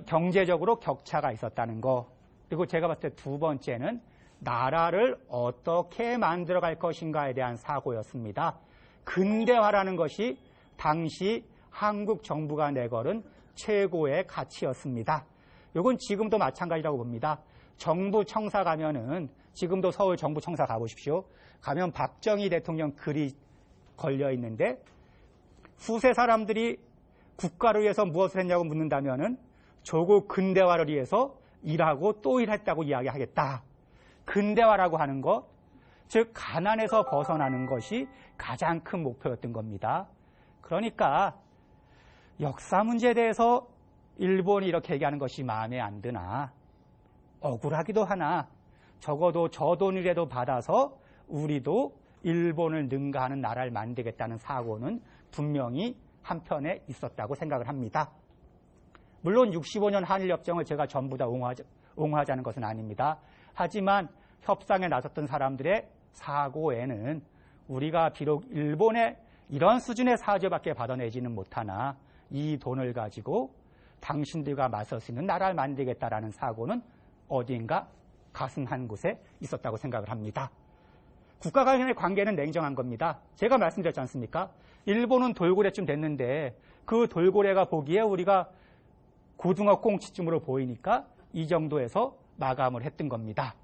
경제적으로 격차가 있었다는 거. 그리고 제가 봤을 때 두 번째는 나라를 어떻게 만들어갈 것인가에 대한 사고였습니다. 근대화라는 것이 당시 한국 정부가 내걸은 최고의 가치였습니다. 이건 지금도 마찬가지라고 봅니다. 정부 청사 가면은 지금도 서울 정부 청사 가보십시오. 가면 박정희 대통령 글이 걸려 있는데 후세 사람들이 국가를 위해서 무엇을 했냐고 묻는다면은 조국 근대화를 위해서 일하고 또 일했다고 이야기하겠다. 근대화라고 하는 것, 즉 가난에서 벗어나는 것이 가장 큰 목표였던 겁니다. 그러니까 역사 문제에 대해서 일본이 이렇게 얘기하는 것이 마음에 안 드나 억울하기도 하나 적어도 저 돈이라도 받아서 우리도 일본을 능가하는 나라를 만들겠다는 사고는 분명히 한편에 있었다고 생각을 합니다. 물론 65년 한일협정을 제가 전부 다 옹호하자는 것은 아닙니다. 하지만 협상에 나섰던 사람들의 사고에는 우리가 비록 일본의 이런 수준의 사죄밖에 받아내지는 못하나 이 돈을 가지고 당신들과 맞설 수 있는 나라를 만들겠다라는 사고는 어딘가 가슴 한 곳에 있었다고 생각을 합니다. 국가 간의 관계는 냉정한 겁니다. 제가 말씀드렸지 않습니까? 일본은 돌고래쯤 됐는데 그 돌고래가 보기에 우리가 고등어 꽁치쯤으로 보이니까 이 정도에서 마감을 했던 겁니다.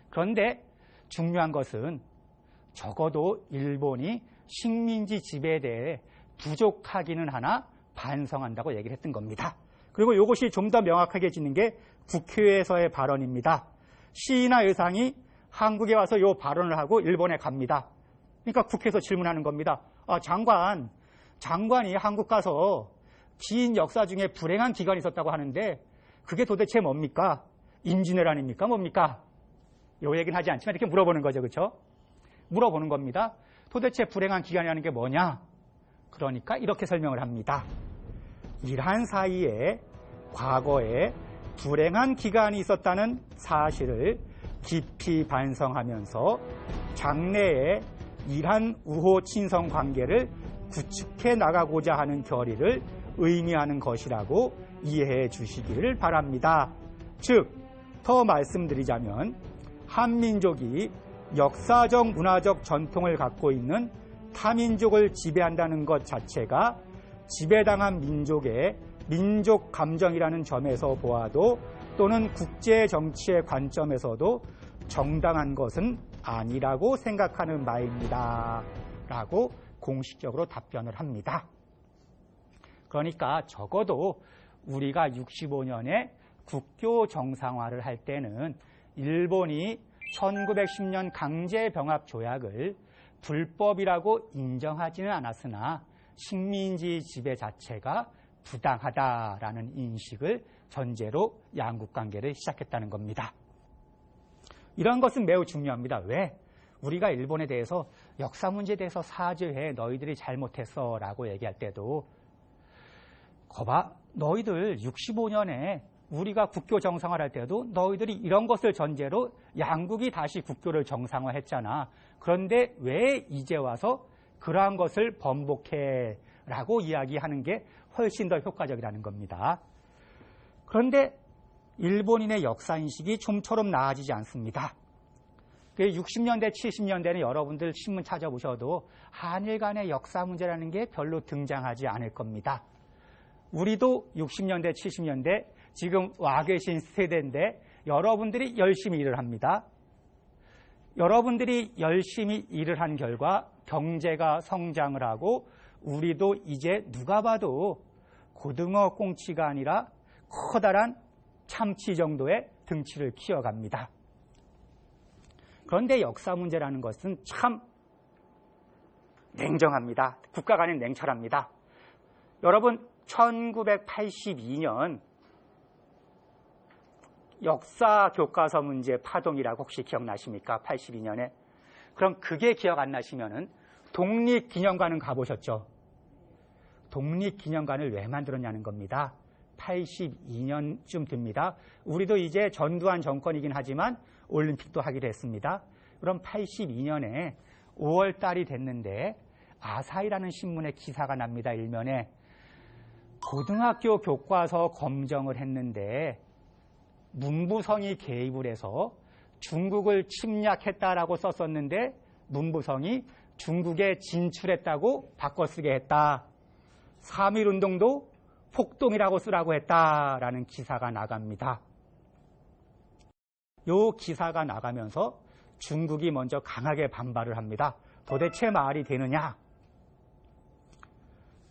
그런데 중요한 것은 적어도 일본이 식민지 지배에 대해 부족하기는 하나 반성한다고 얘기를 했던 겁니다. 그리고 이것이 좀 더 명확하게 짓는 게 국회에서의 발언입니다. 시인하 의상이 한국에 와서 이 발언을 하고 일본에 갑니다. 그러니까 국회에서 질문하는 겁니다. 장관이 한국 가서 긴 역사 중에 불행한 기간이 있었다고 하는데 그게 도대체 뭡니까? 임진왜란입니까? 뭡니까? 요 얘기는 하지 않지만 이렇게 물어보는 거죠. 그렇죠? 물어보는 겁니다. 도대체 불행한 기간이라는 게 뭐냐? 그러니까 이렇게 설명을 합니다. 이러한 사이에 과거에 불행한 기간이 있었다는 사실을 깊이 반성하면서 장래에 이러한 우호 친선 관계를 구축해 나가고자 하는 결의를 의미하는 것이라고 이해해 주시기를 바랍니다. 즉, 더 말씀드리자면 한민족이 역사적 문화적 전통을 갖고 있는 타민족을 지배한다는 것 자체가 지배당한 민족의 민족 감정이라는 점에서 보아도 또는 국제 정치의 관점에서도 정당한 것은 아니라고 생각하는 바입니다. 라고 공식적으로 답변을 합니다. 그러니까 적어도 우리가 65년에 국교 정상화를 할 때는 일본이 1910년 강제병합조약을 불법이라고 인정하지는 않았으나 식민지 지배 자체가 부당하다라는 인식을 전제로 양국 관계를 시작했다는 겁니다. 이런 것은 매우 중요합니다. 왜? 우리가 일본에 대해서 역사 문제에 대해서 사죄해, 너희들이 잘못했어 라고 얘기할 때도 거봐, 너희들 65년에 우리가 국교 정상화를 할 때도 너희들이 이런 것을 전제로 양국이 다시 국교를 정상화했잖아. 그런데 왜 이제 와서 그러한 것을 번복해 라고 이야기하는 게 훨씬 더 효과적이라는 겁니다. 그런데 일본인의 역사인식이 좀처럼 나아지지 않습니다. 60년대, 70년대는 여러분들 신문 찾아보셔도 한일 간의 역사 문제라는 게 별로 등장하지 않을 겁니다. 우리도 60년대, 70년대 지금 와 계신 세대인데 여러분들이 열심히 일을 합니다. 여러분들이 열심히 일을 한 결과 경제가 성장을 하고 우리도 이제 누가 봐도 고등어 꽁치가 아니라 커다란 참치 정도의 등치를 키워갑니다. 그런데 역사 문제라는 것은 참 냉정합니다. 국가 간에 냉철합니다. 여러분 1982년 역사 교과서 문제 파동이라고 혹시 기억나십니까? 82년에. 그럼 그게 기억 안 나시면은 독립기념관은 가보셨죠? 독립기념관을 왜 만들었냐는 겁니다. 82년쯤 됩니다. 우리도 이제 전두환 정권이긴 하지만 올림픽도 하기로 했습니다. 그럼 82년에 5월 달이 됐는데 아사히라는 신문에 기사가 납니다. 일면에. 고등학교 교과서 검정을 했는데 문부성이 개입을 해서 중국을 침략했다라고 썼었는데 문부성이 중국에 진출했다고 바꿔쓰게 했다. 3.1운동도 폭동이라고 쓰라고 했다라는 기사가 나갑니다. 이 기사가 나가면서 중국이 먼저 강하게 반발을 합니다. 도대체 말이 되느냐?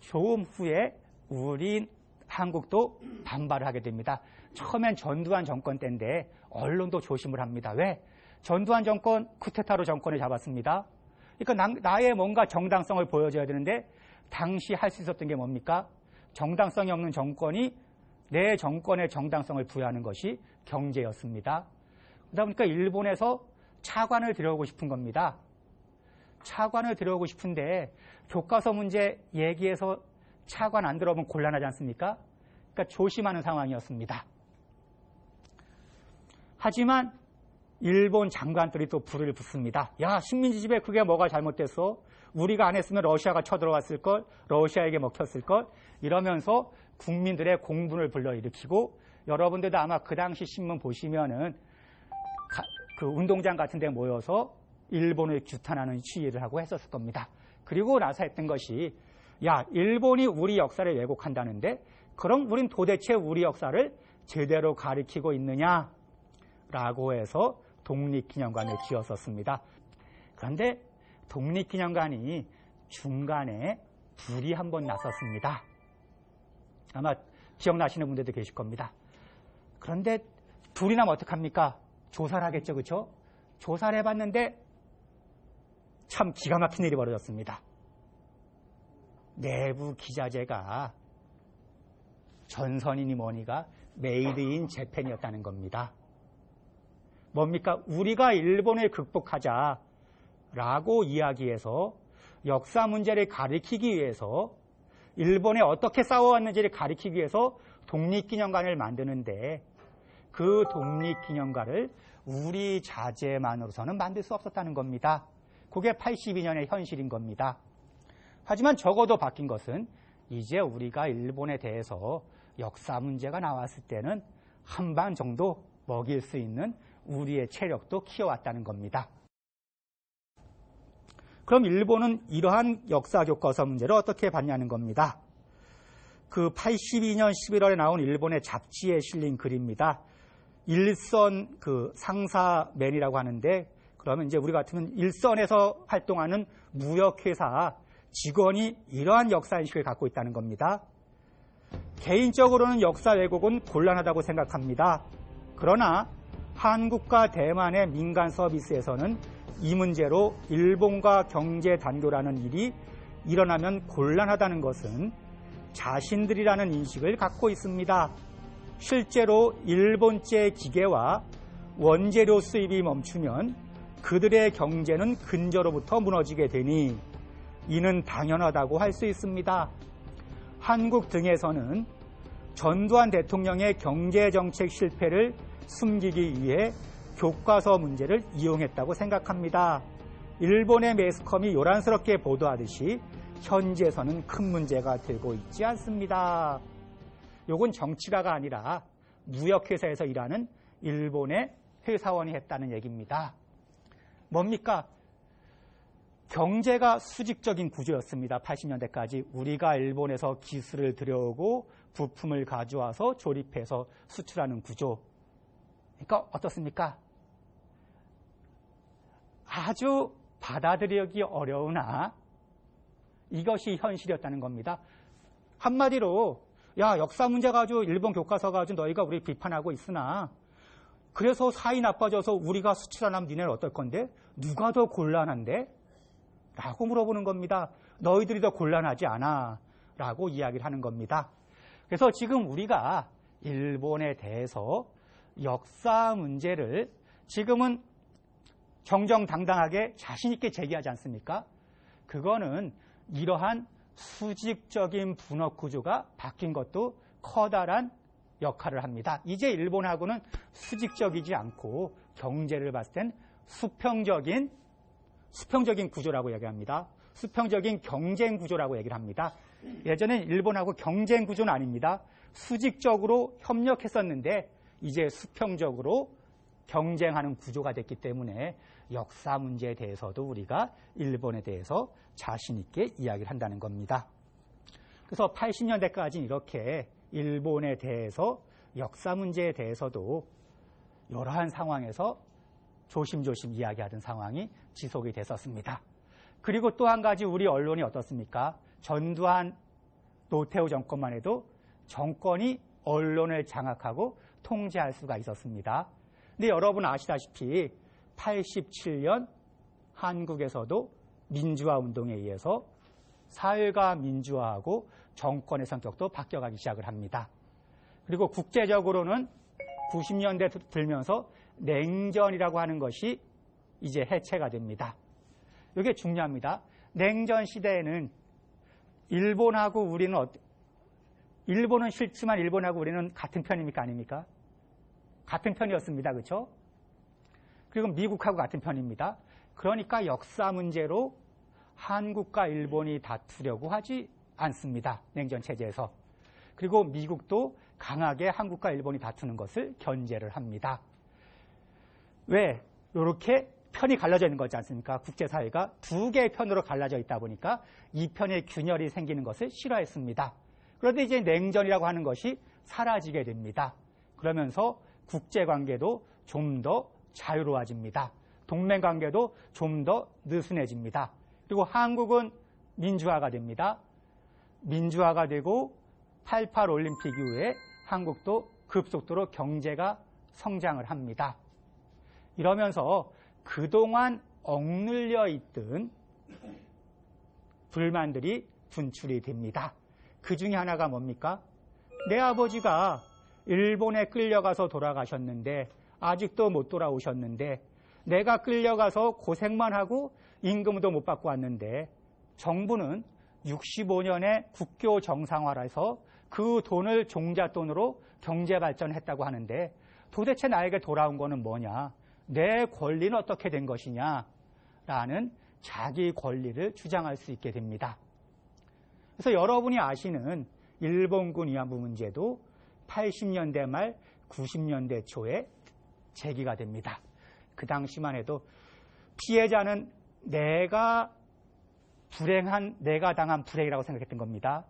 조금 후에 우리 한국도 반발을 하게 됩니다. 처음엔 전두환 정권 때인데 언론도 조심을 합니다. 왜? 전두환 정권 쿠데타로 정권을 잡았습니다. 그러니까 나의 뭔가 정당성을 보여줘야 되는데 당시 할 수 있었던 게 뭡니까? 정당성이 없는 정권이 내 정권의 정당성을 부여하는 것이 경제였습니다. 그러다 보니까 일본에서 차관을 들여오고 싶은 겁니다. 차관을 들여오고 싶은데 교과서 문제 얘기해서 차관 안 들어오면 곤란하지 않습니까? 그러니까 조심하는 상황이었습니다. 하지만 일본 장관들이 또 불을 붙습니다. 야, 식민지 지배 그게 뭐가 잘못됐어? 우리가 안 했으면 러시아가 쳐들어왔을걸? 러시아에게 먹혔을걸? 이러면서 국민들의 공분을 불러일으키고 여러분들도 아마 그 당시 신문 보시면은 그 운동장 같은 데 모여서 일본을 규탄하는 시위를 하고 했었을 겁니다. 그리고 나서 했던 것이 야, 일본이 우리 역사를 왜곡한다는데 그럼 우린 도대체 우리 역사를 제대로 가리키고 있느냐라고 해서 독립기념관을 지었었습니다. 그런데 독립기념관이 중간에 불이 한번 났었습니다. 아마 기억나시는 분들도 계실 겁니다. 그런데 불이 나면 어떡합니까? 조사를 하겠죠, 그렇죠? 조사를 해봤는데 참 기가 막힌 일이 벌어졌습니다. 내부 기자재가 전선이니 뭐니가 메이드 인 재팬이었다는 겁니다. 뭡니까? 우리가 일본을 극복하자라고 이야기해서 역사 문제를 가리키기 위해서 일본에 어떻게 싸워왔는지를 가리키기 위해서 독립기념관을 만드는데 그 독립기념관을 우리 자재만으로서는 만들 수 없었다는 겁니다. 그게 82년의 현실인 겁니다. 하지만 적어도 바뀐 것은 이제 우리가 일본에 대해서 역사 문제가 나왔을 때는 한 방 정도 먹일 수 있는 우리의 체력도 키워왔다는 겁니다. 그럼 일본은 이러한 역사 교과서 문제를 어떻게 봤냐는 겁니다. 그 82년 11월에 나온 일본의 잡지에 실린 글입니다. 일선 그 상사맨이라고 하는데 그러면 이제 우리 같으면 일선에서 활동하는 무역회사 직원이 이러한 역사인식을 갖고 있다는 겁니다. 개인적으로는 역사 왜곡은 곤란하다고 생각합니다. 그러나 한국과 대만의 민간 서비스에서는 이 문제로 일본과 경제 단교라는 일이 일어나면 곤란하다는 것은 자신들이라는 인식을 갖고 있습니다. 실제로 일본제 기계와 원재료 수입이 멈추면 그들의 경제는 근저로부터 무너지게 되니 이는 당연하다고 할 수 있습니다. 한국 등에서는 전두환 대통령의 경제정책 실패를 숨기기 위해 교과서 문제를 이용했다고 생각합니다. 일본의 매스컴이 요란스럽게 보도하듯이 현지에서는 큰 문제가 되고 있지 않습니다. 요건 정치가가 아니라 무역회사에서 일하는 일본의 회사원이 했다는 얘기입니다. 뭡니까? 경제가 수직적인 구조였습니다. 80년대까지 우리가 일본에서 기술을 들여오고 부품을 가져와서 조립해서 수출하는 구조. 그러니까 어떻습니까? 아주 받아들이기 어려우나 이것이 현실이었다는 겁니다. 한마디로 야 역사 문제 가지고 일본 교과서 가지고 너희가 우리 비판하고 있으나 그래서 사이 나빠져서 우리가 수출 안 하면 니네는 어떨 건데? 누가 더 곤란한데? 라고 물어보는 겁니다. 너희들이 더 곤란하지 않아 라고 이야기를 하는 겁니다. 그래서 지금 우리가 일본에 대해서 역사 문제를 지금은 정정당당하게 자신있게 제기하지 않습니까? 그거는 이러한 수직적인 분업 구조가 바뀐 것도 커다란 역할을 합니다. 이제 일본하고는 수직적이지 않고 경제를 봤을 땐 수평적인 구조라고 얘기합니다. 수평적인 경쟁 구조라고 얘기를 합니다. 예전엔 일본하고 경쟁 구조는 아닙니다. 수직적으로 협력했었는데 이제 수평적으로 경쟁하는 구조가 됐기 때문에 역사 문제에 대해서도 우리가 일본에 대해서 자신 있게 이야기를 한다는 겁니다. 그래서 80년대까지는 이렇게 일본에 대해서 역사 문제에 대해서도 이러한 상황에서 조심조심 이야기하던 상황이 지속이 됐었습니다. 그리고 또 한 가지 우리 언론이 어떻습니까? 전두환 노태우 정권만 해도 정권이 언론을 장악하고 통제할 수가 있었습니다. 근데 여러분 아시다시피 87년 한국에서도 민주화 운동에 의해서 사회가 민주화하고 정권의 성격도 바뀌어가기 시작을 합니다. 그리고 국제적으로는 90년대 들면서 냉전이라고 하는 것이 이제 해체가 됩니다. 이게 중요합니다. 냉전 시대에는 일본하고 우리는 일본은 싫지만 일본하고 우리는 같은 편입니까? 아닙니까? 같은 편이었습니다. 그렇죠? 그리고 미국하고 같은 편입니다. 그러니까 역사 문제로 한국과 일본이 다투려고 하지 않습니다. 냉전 체제에서. 그리고 미국도 강하게 한국과 일본이 다투는 것을 견제를 합니다. 왜? 이렇게 편이 갈라져 있는 거지 않습니까? 국제사회가 두 개의 편으로 갈라져 있다 보니까 이 편의 균열이 생기는 것을 싫어했습니다. 그런데 이제 냉전이라고 하는 것이 사라지게 됩니다. 그러면서 국제관계도 좀 더 자유로워집니다. 동맹관계도 좀 더 느슨해집니다. 그리고 한국은 민주화가 됩니다. 민주화가 되고 88 올림픽 이후에 한국도 급속도로 경제가 성장을 합니다. 이러면서 그동안 억눌려 있던 불만들이 분출이 됩니다. 그 중에 하나가 뭡니까? 내 아버지가 일본에 끌려가서 돌아가셨는데 아직도 못 돌아오셨는데 내가 끌려가서 고생만 하고 임금도 못 받고 왔는데 정부는 65년에 국교 정상화라서 그 돈을 종잣돈으로 경제발전했다고 하는데 도대체 나에게 돌아온 거는 뭐냐? 내 권리는 어떻게 된 것이냐? 라는 자기 권리를 주장할 수 있게 됩니다. 그래서 여러분이 아시는 일본군 위안부 문제도 80년대 말 90년대 초에 제기가 됩니다. 그 당시만 해도 피해자는 내가 당한 불행이라고 생각했던 겁니다.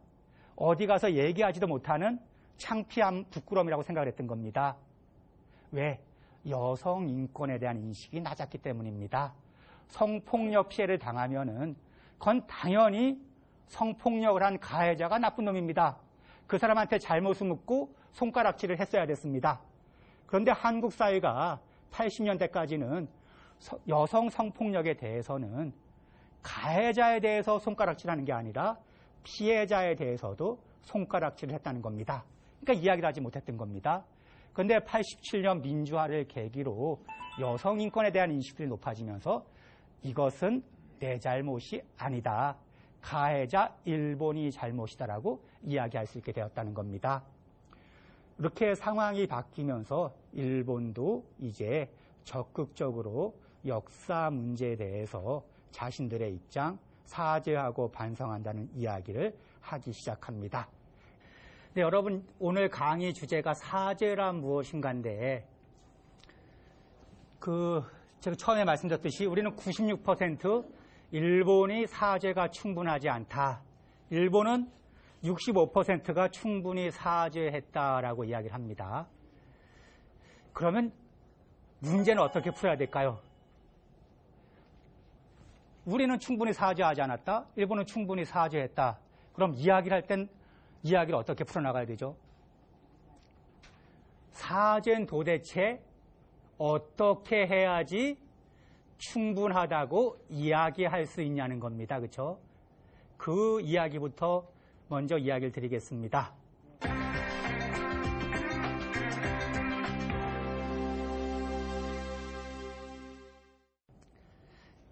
어디 가서 얘기하지도 못하는 창피함, 부끄러움이라고 생각을 했던 겁니다. 왜? 여성 인권에 대한 인식이 낮았기 때문입니다. 성폭력 피해를 당하면은 그건 당연히 성폭력을 한 가해자가 나쁜 놈입니다. 그 사람한테 잘못을 묻고 손가락질을 했어야 됐습니다. 그런데 한국 사회가 80년대까지는 여성 성폭력에 대해서는 가해자에 대해서 손가락질하는 게 아니라 피해자에 대해서도 손가락질을 했다는 겁니다. 그러니까 이야기를 하지 못했던 겁니다. 그런데 87년 민주화를 계기로 여성 인권에 대한 인식들이 높아지면서 이것은 내 잘못이 아니다. 가해자 일본이 잘못이다라고 이야기할 수 있게 되었다는 겁니다. 이렇게 상황이 바뀌면서 일본도 이제 적극적으로 역사 문제에 대해서 자신들의 입장, 사죄하고 반성한다는 이야기를 하기 시작합니다. 네, 여러분, 오늘 강의 주제가 사죄란 무엇인가인데, 제가 처음에 말씀드렸듯이 우리는 96% 일본이 사죄가 충분하지 않다. 일본은 65%가 충분히 사죄했다라고 이야기를 합니다. 그러면 문제는 어떻게 풀어야 될까요? 우리는 충분히 사죄하지 않았다. 일본은 충분히 사죄했다. 그럼 이야기를 할 땐 이야기를 어떻게 풀어나가야 되죠? 사죄는 도대체 어떻게 해야지 충분하다고 이야기할 수 있냐는 겁니다. 그렇죠? 그 이야기부터 먼저 이야기를 드리겠습니다.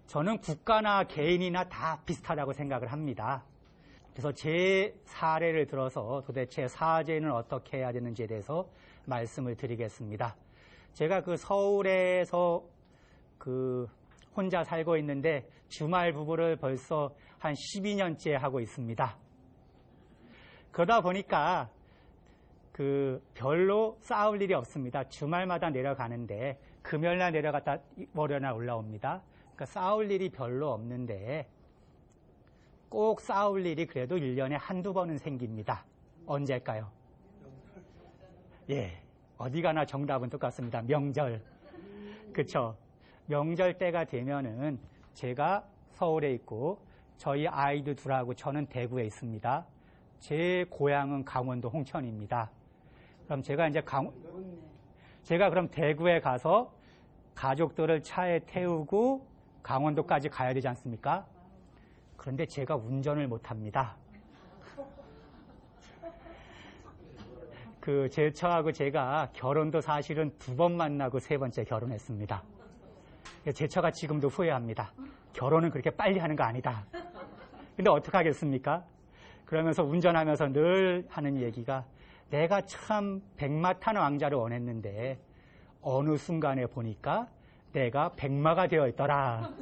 저는 국가나 개인이나 다 비슷하다고 생각을 합니다. 그래서 제 사례를 들어서 도대체 사죄는 어떻게 해야 되는지에 대해서 말씀을 드리겠습니다. 제가 서울에서 혼자 살고 있는데 주말 부부를 벌써 한 12년째 하고 있습니다. 그러다 보니까 별로 싸울 일이 없습니다. 주말마다 내려가는데 금요일날 내려갔다 월요일날 올라옵니다. 그러니까 싸울 일이 별로 없는데 꼭 싸울 일이 그래도 1년에 한두 번은 생깁니다. 언제일까요? 예, 어디 가나 정답은 똑같습니다. 명절. 그쵸? 명절 때가 되면은 제가 서울에 있고 저희 아이들 둘하고 저는 대구에 있습니다. 제 고향은 강원도 홍천입니다. 그럼 제가 그럼 대구에 가서 가족들을 차에 태우고 강원도까지 가야 되지 않습니까? 그런데 제가 운전을 못합니다. 제 처하고 제가 결혼도 사실은 2번 만나고 3번째 결혼했습니다. 제 처가 지금도 후회합니다. 결혼은 그렇게 빨리 하는 거 아니다. 근데 어떡하겠습니까? 그러면서 운전하면서 늘 하는 얘기가 내가 참 백마탄 왕자를 원했는데 어느 순간에 보니까 내가 백마가 되어 있더라.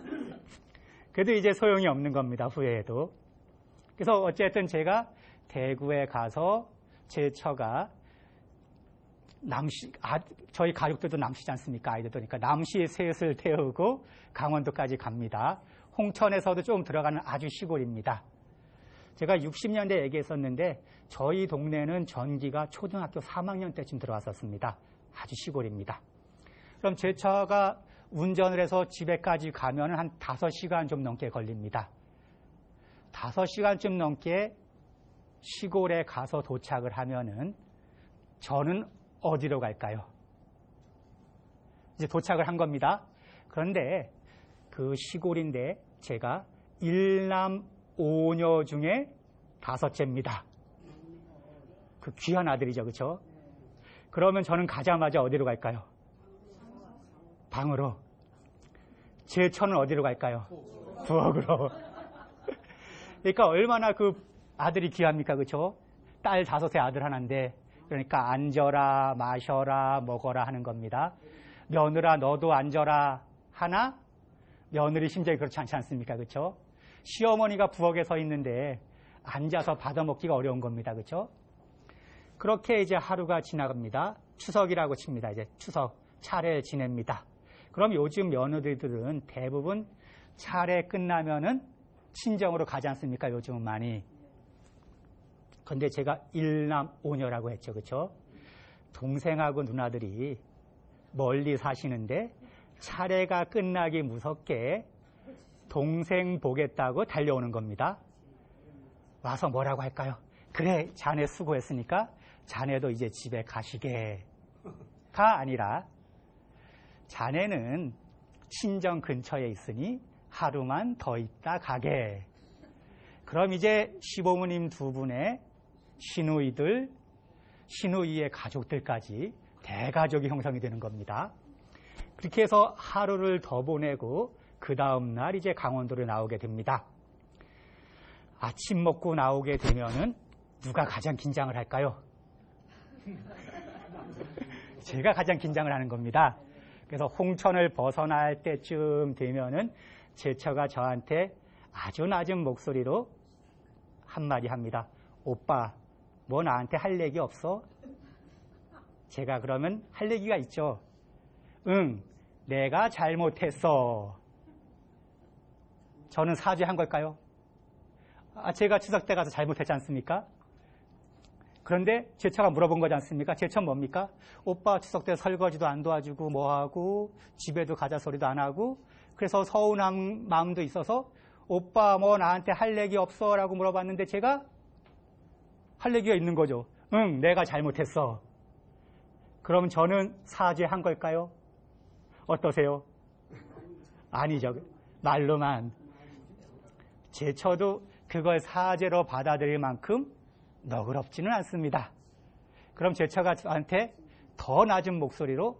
그래도 이제 소용이 없는 겁니다. 후회해도. 그래서 어쨌든 제가 대구에 가서 제 처가 저희 가족들도 남시지 않습니까? 아이들도. 그러니까 남시 셋을 태우고 강원도까지 갑니다. 홍천에서도 좀 들어가는 아주 시골입니다. 제가 60년대 얘기했었는데 저희 동네는 전기가 초등학교 3학년 때쯤 들어왔었습니다. 아주 시골입니다. 그럼 제 차가 운전을 해서 집에까지 가면 한 5시간 좀 넘게 걸립니다. 5시간쯤 넘게 시골에 가서 도착을 하면은 저는 어디로 갈까요? 이제 도착을 한 겁니다. 그런데 그 시골인데 제가 1남 5녀 중에 5째입니다. 그 귀한 아들이죠, 그렇죠? 그러면 저는 가자마자 어디로 갈까요? 방으로. 제 처는 어디로 갈까요? 부엌으로. 그러니까 얼마나 그 아들이 귀합니까, 그렇죠? 딸 5의 아들 하나인데, 그러니까 앉아라, 마셔라, 먹어라 하는 겁니다. 며느라 너도 앉아라 하나, 며느리 심정이 그렇지 않지 않습니까, 그렇죠? 시어머니가 부엌에 서 있는데 앉아서 받아먹기가 어려운 겁니다, 그렇죠? 그렇게 이제 하루가 지나갑니다. 추석이라고 칩니다. 이제 추석 차례 지냅니다. 그럼 요즘 며느리들은 대부분 차례 끝나면은 친정으로 가지 않습니까? 요즘은 많이. 근데 제가 1남 5녀라고 했죠, 그렇죠? 동생하고 누나들이 멀리 사시는데 차례가 끝나기 무섭게 동생 보겠다고 달려오는 겁니다. 와서 뭐라고 할까요? 그래, 자네 수고했으니까 자네도 이제 집에 가시게가 아니라 자네는 친정 근처에 있으니 하루만 더 있다 가게. 그럼 이제 시부모님 2분의 시누이들, 시누이의 가족들까지 대가족이 형성이 되는 겁니다. 그렇게 해서 하루를 더 보내고 그 다음 날 이제 강원도로 나오게 됩니다. 아침 먹고 나오게 되면은 누가 가장 긴장을 할까요? 제가 가장 긴장을 하는 겁니다. 그래서 홍천을 벗어날 때쯤 되면은 제 처가 저한테 아주 낮은 목소리로 한마디 합니다. 오빠, 뭐 나한테 할 얘기 없어? 제가 그러면 할 얘기가 있죠. 응, 내가 잘못했어. 저는 사죄한 걸까요? 제가 추석 때 가서 잘못했지 않습니까? 그런데 제 처가 물어본 거지 않습니까? 제 처는 뭡니까? 오빠 추석 때 설거지도 안 도와주고 뭐하고 집에도 가자 소리도 안 하고 그래서 서운한 마음도 있어서 오빠 뭐 나한테 할 얘기 없어? 라고 물어봤는데 제가 할 얘기가 있는 거죠. 응, 내가 잘못했어. 그럼 저는 사죄한 걸까요? 어떠세요? 아니죠. 말로만. 제 처도 그걸 사죄로 받아들일 만큼 너그럽지는 않습니다. 그럼 제 처가 저한테 더 낮은 목소리로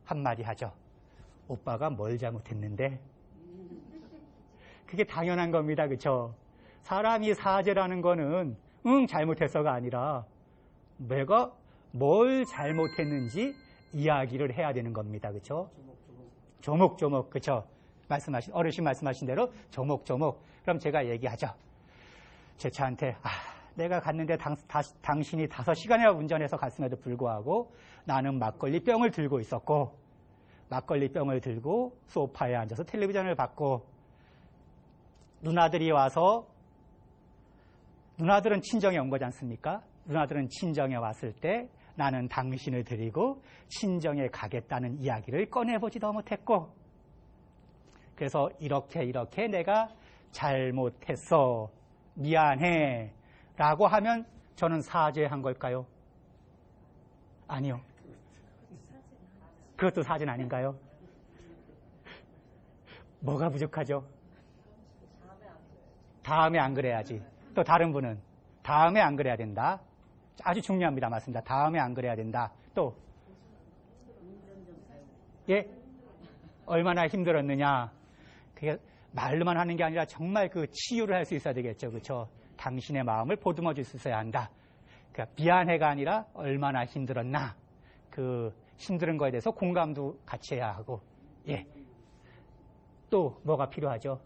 한마디 하죠. 오빠가 뭘 잘못했는데? 그게 당연한 겁니다. 그렇죠? 사람이 사죄라는 거는 응 잘못했어가 아니라 내가 뭘 잘못했는지 이야기를 해야 되는 겁니다. 그렇죠? 조목조목. 그렇죠? 어르신 말씀하신 대로 조목조목. 그럼 제가 얘기하죠. 제 차한테 내가 갔는데 당신이 5시간이나 운전해서 갔음에도 불구하고 나는 막걸리 병을 들고 있었고 막걸리 병을 들고 소파에 앉아서 텔레비전을 봤고 누나들이 와서 누나들은 친정에 온 거지 않습니까? 누나들은 친정에 왔을 때 나는 당신을 데리고 친정에 가겠다는 이야기를 꺼내보지도 못했고 그래서 이렇게 내가 잘못했어. 미안해. 라고 하면 저는 사죄한 걸까요? 아니요. 그것도 사죄는 아닌가요? 뭐가 부족하죠? 다음에 안 그래야지. 또 다른 분은 다음에 안 그래야 된다. 아주 중요합니다. 맞습니다. 다음에 안 그래야 된다. 또 예? 얼마나 힘들었느냐. 그게 말로만 하는 게 아니라 정말 그 치유를 할 수 있어야 되겠죠. 그렇죠? 당신의 마음을 보듬어 줄 수 있어야 한다. 그러니까 미안해가 아니라 얼마나 힘들었나. 그 힘든 거에 대해서 공감도 같이 해야 하고. 예. 또 뭐가 필요하죠?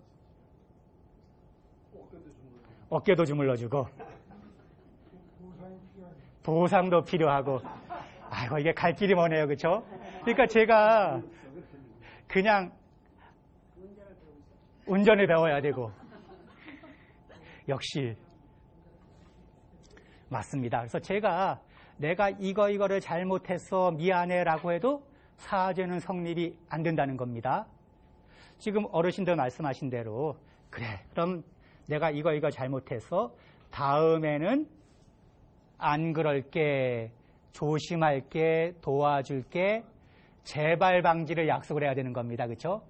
어깨도 주물러주고. 보상도 필요하고. 아이고 이게 갈 길이 머네요. 그렇죠? 그러니까 제가 그냥 운전을 배워야 되고 역시 맞습니다. 그래서 제가 내가 이거를 잘못했어 미안해라고 해도 사죄는 성립이 안 된다는 겁니다. 지금 어르신들 말씀하신 대로 그래 그럼 내가 이거 잘못했어 다음에는 안 그럴게 조심할게 도와줄게 재발 방지를 약속을 해야 되는 겁니다. 그렇죠?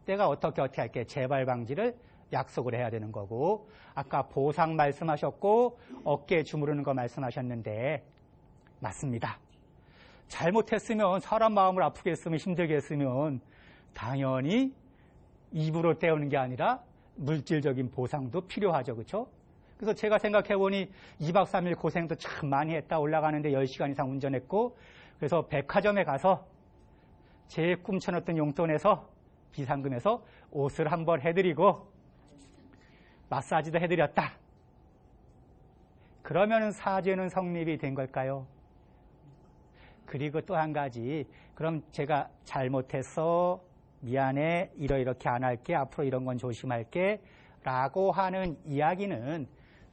내가 어떻게 할게 재발 방지를 약속을 해야 되는 거고 아까 보상 말씀하셨고 어깨 주무르는 거 말씀하셨는데 맞습니다. 잘못했으면 사람 마음을 아프게 했으면 힘들게 했으면 당연히 입으로 때우는 게 아니라 물질적인 보상도 필요하죠. 그렇죠? 그래서 제가 생각해보니 2박 3일 고생도 참 많이 했다 올라가는데 10시간 이상 운전했고 그래서 백화점에 가서 제 꿈쳐놨던 용돈에서 비상금에서 옷을 한번 해드리고 마사지도 해드렸다. 그러면은 사죄는 성립이 된 걸까요? 그리고 또 한 가지 그럼 제가 잘못했어 미안해 이렇게 안 할게 앞으로 이런 건 조심할게 라고 하는 이야기는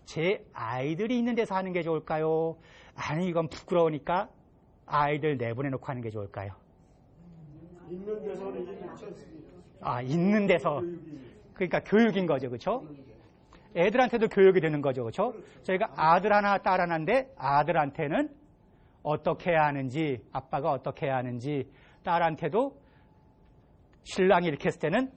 제 아이들이 있는 데서 하는 게 좋을까요? 아니 이건 부끄러우니까 아이들 내보내놓고 하는 게 좋을까요? 있는 데서는 좋지 않습니다. 있는 데서 그러니까 교육인 거죠. 그렇죠? 애들한테도 교육이 되는 거죠. 그렇죠? 저희가 아들 하나 딸 하나인데 아들한테는 어떻게 해야 하는지 아빠가 어떻게 해야 하는지 딸한테도 신랑이 이렇게 했을 때는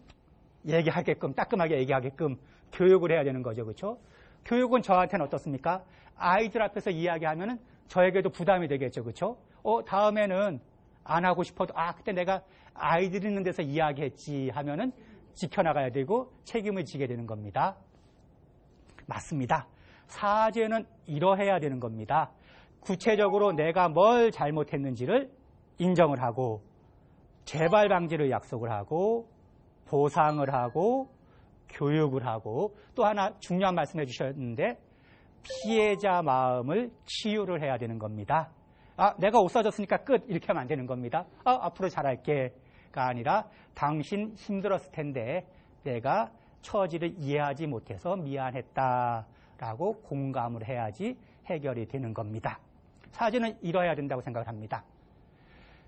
얘기하게끔 따끔하게 얘기하게끔 교육을 해야 되는 거죠. 그렇죠? 교육은 저한테는 어떻습니까? 아이들 앞에서 이야기하면은 저에게도 부담이 되겠죠. 그렇죠? 다음에는 안 하고 싶어도 그때 내가 아이들 있는 데서 이야기했지 하면은 지켜나가야 되고 책임을 지게 되는 겁니다. 맞습니다. 사죄는 이러해야 되는 겁니다. 구체적으로 내가 뭘 잘못했는지를 인정을 하고 재발 방지를 약속을 하고 보상을 하고 교육을 하고 또 하나 중요한 말씀해 주셨는데 피해자 마음을 치유를 해야 되는 겁니다. 내가 옷 사줬으니까 끝 이렇게 하면 안 되는 겁니다. 앞으로 잘할게가 아니라 당신 힘들었을 텐데 내가 처지를 이해하지 못해서 미안했다라고 공감을 해야지 해결이 되는 겁니다. 사죄는 이뤄야 된다고 생각을 합니다.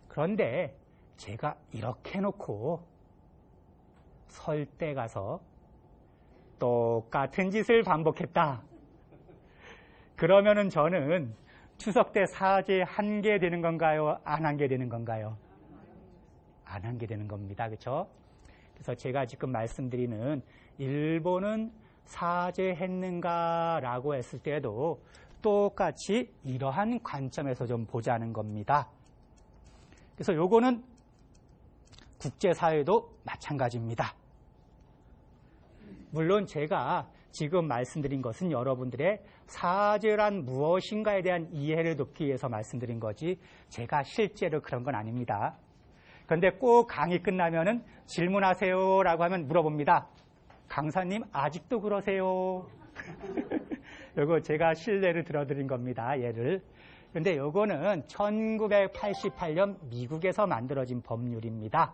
그런데 제가 이렇게 해놓고 설 때 가서 똑같은 짓을 반복했다. 그러면은 저는 추석 때 사죄 한 게 되는 건가요? 안 한 게 되는 건가요? 안 한 게 되는 겁니다. 그렇죠? 그래서 제가 지금 말씀드리는 일본은 사죄했는가라고 했을 때도 똑같이 이러한 관점에서 좀 보자는 겁니다. 그래서 요거는 국제사회도 마찬가지입니다. 물론 제가 지금 말씀드린 것은 여러분들의 사죄란 무엇인가에 대한 이해를 돕기 위해서 말씀드린 거지 제가 실제로 그런 건 아닙니다. 그런데 꼭 강의 끝나면은 질문하세요라고 하면 물어봅니다. 강사님 아직도 그러세요? 요거 제가 실례를 들어드린 겁니다. 예를. 그런데 요거는 1988년 미국에서 만들어진 법률입니다.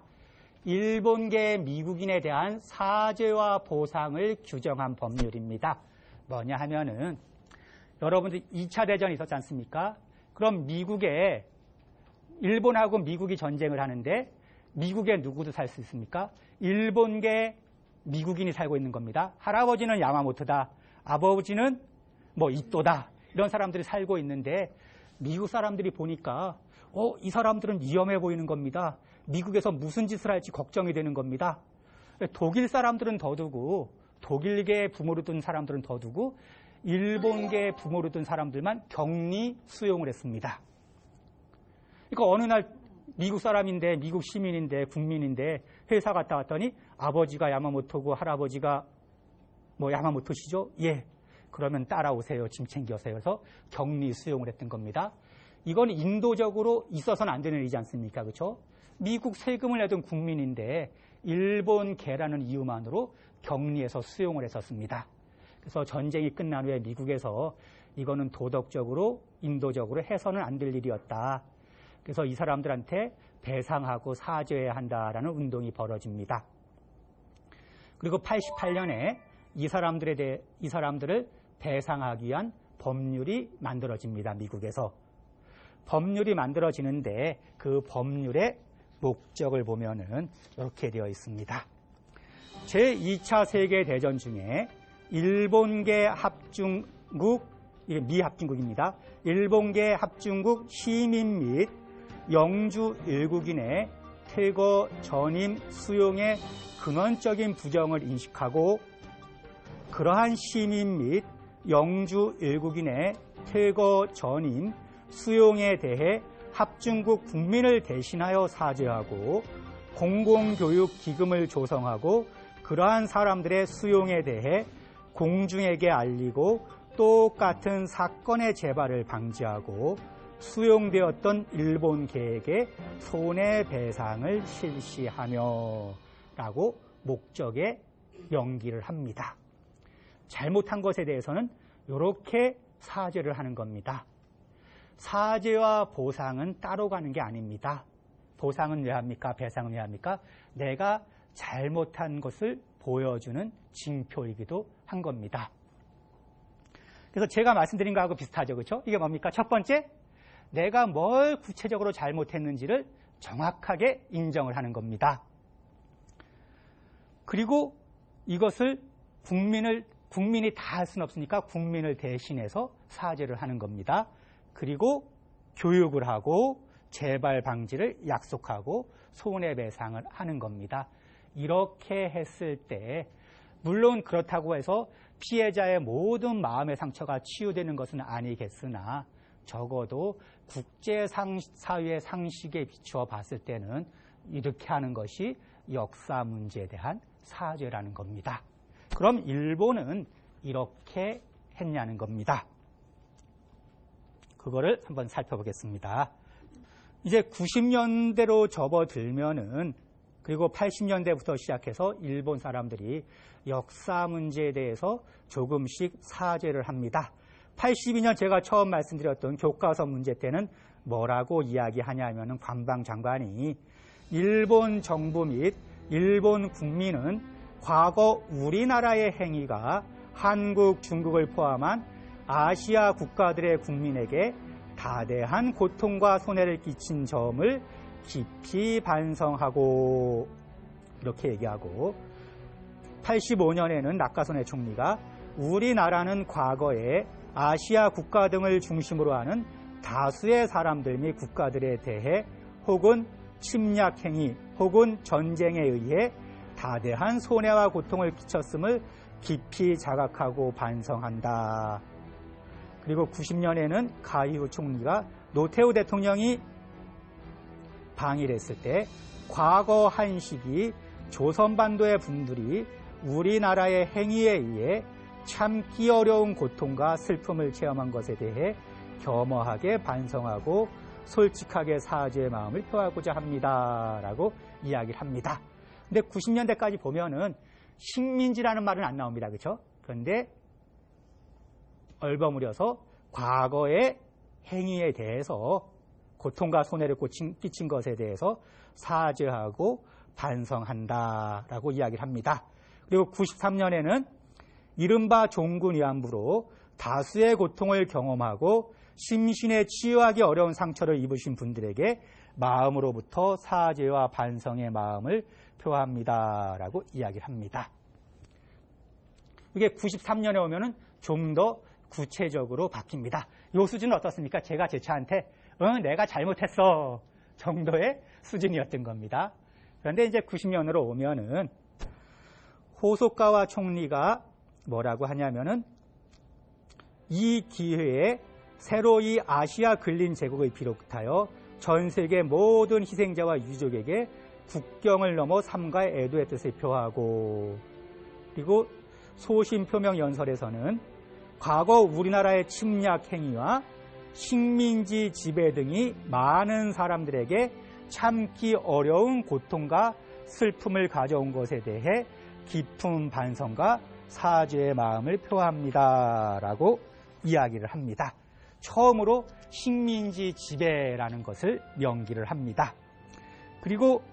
일본계 미국인에 대한 사죄와 보상을 규정한 법률입니다. 뭐냐 하면은 여러분들 2차 대전이 있었지 않습니까? 그럼 미국에 일본하고 미국이 전쟁을 하는데 미국에 누구도 살 수 있습니까? 일본계 미국인이 살고 있는 겁니다. 할아버지는 야마모토다. 아버지는 이토다. 이런 사람들이 살고 있는데 미국 사람들이 보니까 이 사람들은 위험해 보이는 겁니다. 미국에서 무슨 짓을 할지 걱정이 되는 겁니다. 독일 사람들은 더 두고 독일계 부모로 둔 사람들은 더 두고 일본계 부모로 둔 사람들만 격리 수용을 했습니다. 그러니까 어느 날 미국 사람인데 미국 시민인데 국민인데 회사 갔다 왔더니 아버지가 야마모토고 할아버지가 야마모토시죠? 예. 그러면 따라오세요. 짐 챙겨오세요. 그래서 격리 수용을 했던 겁니다. 이건 인도적으로 있어서는 안 되는 일이지 않습니까? 그렇죠? 미국 세금을 내던 국민인데 일본계라는 이유만으로 격리해서 수용을 했었습니다. 그래서 전쟁이 끝난 후에 미국에서 이거는 도덕적으로 인도적으로 해서는 안 될 일이었다. 그래서 이 사람들한테 배상하고 사죄해야 한다라는 운동이 벌어집니다. 그리고 88년에 이 사람들을 배상하기 위한 법률이 만들어집니다. 미국에서. 법률이 만들어지는데 그 법률의 목적을 보면은 이렇게 되어 있습니다. 제2차 세계대전 중에 일본계 합중국, 이게 미합중국입니다. 일본계 합중국 시민 및 영주 일국인의 퇴거 전임 수용의 근원적인 부정을 인식하고 그러한 시민 및 영주 일국인의 퇴거 전임 수용에 대해 합중국 국민을 대신하여 사죄하고 공공교육 기금을 조성하고 그러한 사람들의 수용에 대해 공중에게 알리고 똑같은 사건의 재발을 방지하고 수용되었던 일본계에게 손해배상을 실시하며 라고 목적에 명기를 합니다. 잘못한 것에 대해서는 이렇게 사죄를 하는 겁니다. 사죄와 보상은 따로 가는 게 아닙니다. 보상은 왜 합니까? 배상은 왜 합니까? 내가 잘못한 것을 보여주는 징표이기도 한 겁니다. 그래서 제가 말씀드린 거하고 비슷하죠. 그렇죠? 이게 뭡니까? 첫 번째, 내가 뭘 구체적으로 잘못했는지를 정확하게 인정을 하는 겁니다. 그리고 이것을 국민이 다 할 수는 없으니까 국민을 대신해서 사죄를 하는 겁니다. 그리고 교육을 하고 재발 방지를 약속하고 손해배상을 하는 겁니다. 이렇게 했을 때 물론 그렇다고 해서 피해자의 모든 마음의 상처가 치유되는 것은 아니겠으나 적어도 국제사회의 상식에 비추어 봤을 때는 이렇게 하는 것이 역사 문제에 대한 사죄라는 겁니다. 그럼 일본은 이렇게 했냐는 겁니다. 그거를 한번 살펴보겠습니다. 이제 90년대로 접어들면은 그리고 80년대부터 시작해서 일본 사람들이 역사 문제에 대해서 조금씩 사죄를 합니다. 82년 제가 처음 말씀드렸던 교과서 문제 때는 뭐라고 이야기하냐면은 관방장관이 일본 정부 및 일본 국민은 과거 우리나라의 행위가 한국, 중국을 포함한 아시아 국가들의 국민에게 다대한 고통과 손해를 끼친 점을 깊이 반성하고 이렇게 얘기하고 85년에는 낙가소네 총리가 우리나라는 과거에 아시아 국가 등을 중심으로 하는 다수의 사람들 및 국가들에 대해 혹은 침략행위 혹은 전쟁에 의해 다대한 손해와 고통을 끼쳤음을 깊이 자각하고 반성한다. 그리고 90년에는 가이후 총리가 노태우 대통령이 방위를 했을 때 과거 한 시기 조선반도의 분들이 우리나라의 행위에 의해 참기 어려운 고통과 슬픔을 체험한 것에 대해 겸허하게 반성하고 솔직하게 사죄의 마음을 표하고자 합니다. 라고 이야기를 합니다. 근데 90년대까지 보면은 식민지라는 말은 안 나옵니다. 그렇죠? 그런데 얼버무려서 과거의 행위에 대해서 고통과 손해를 끼친 것에 대해서 사죄하고 반성한다라고 이야기를 합니다. 그리고 93년에는 이른바 종군 위안부로 다수의 고통을 경험하고 심신에 치유하기 어려운 상처를 입으신 분들에게 마음으로부터 사죄와 반성의 마음을 표합니다라고 이야기를 합니다. 이게 93년에 오면은 좀 더 구체적으로 바뀝니다. 이 수준은 어떻습니까? 제가 제 차한테 내가 잘못했어 정도의 수준이었던 겁니다. 그런데 이제 90년으로 오면은 호소카와 총리가 뭐라고 하냐면은 이 기회에 새로 이 아시아 근린 제국을 비롯하여 전 세계 모든 희생자와 유족에게 국경을 넘어 삼가 애도의 뜻을 표하고 그리고 소신표명 연설에서는 과거 우리나라의 침략 행위와 식민지 지배 등이 많은 사람들에게 참기 어려운 고통과 슬픔을 가져온 것에 대해 깊은 반성과 사죄의 마음을 표합니다. 라고 이야기를 합니다. 처음으로 식민지 지배라는 것을 명기를 합니다. 그리고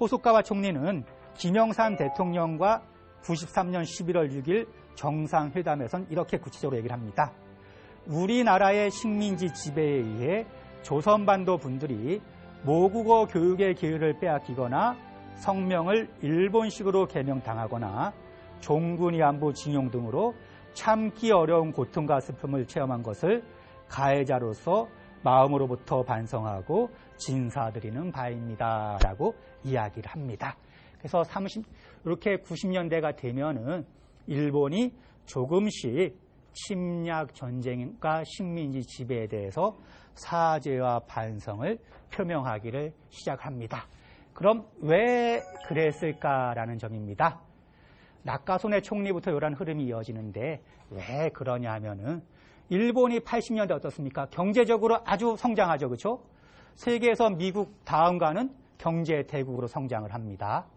호소카와 총리는 김영삼 대통령과 93년 11월 6일 정상회담에선 이렇게 구체적으로 얘기를 합니다. 우리나라의 식민지 지배에 의해 조선반도 분들이 모국어 교육의 기회를 빼앗기거나 성명을 일본식으로 개명당하거나 종군위안부 징용 등으로 참기 어려운 고통과 슬픔을 체험한 것을 가해자로서 마음으로부터 반성하고 진사드리는 바입니다. 라고 이야기를 합니다. 그래서 이렇게 90년대가 되면은 일본이 조금씩 침략 전쟁과 식민지 지배에 대해서 사죄와 반성을 표명하기를 시작합니다. 그럼 왜 그랬을까라는 점입니다. 낙가소네 총리부터 이런 흐름이 이어지는데 왜 그러냐 하면은 일본이 80년대 어떻습니까? 경제적으로 아주 성장하죠. 그렇죠? 세계에서 미국 다음가는 경제 대국으로 성장을 합니다.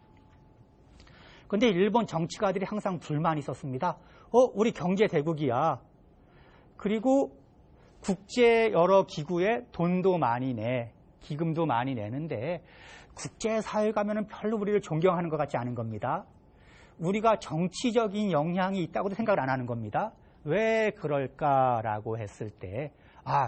그런데 일본 정치가들이 항상 불만이 있었습니다. 우리 경제 대국이야. 그리고 국제 여러 기구에 돈도 많이 내, 기금도 많이 내는데 국제사회 가면은 별로 우리를 존경하는 것 같지 않은 겁니다. 우리가 정치적인 영향이 있다고도 생각을 안 하는 겁니다. 왜 그럴까라고 했을 때,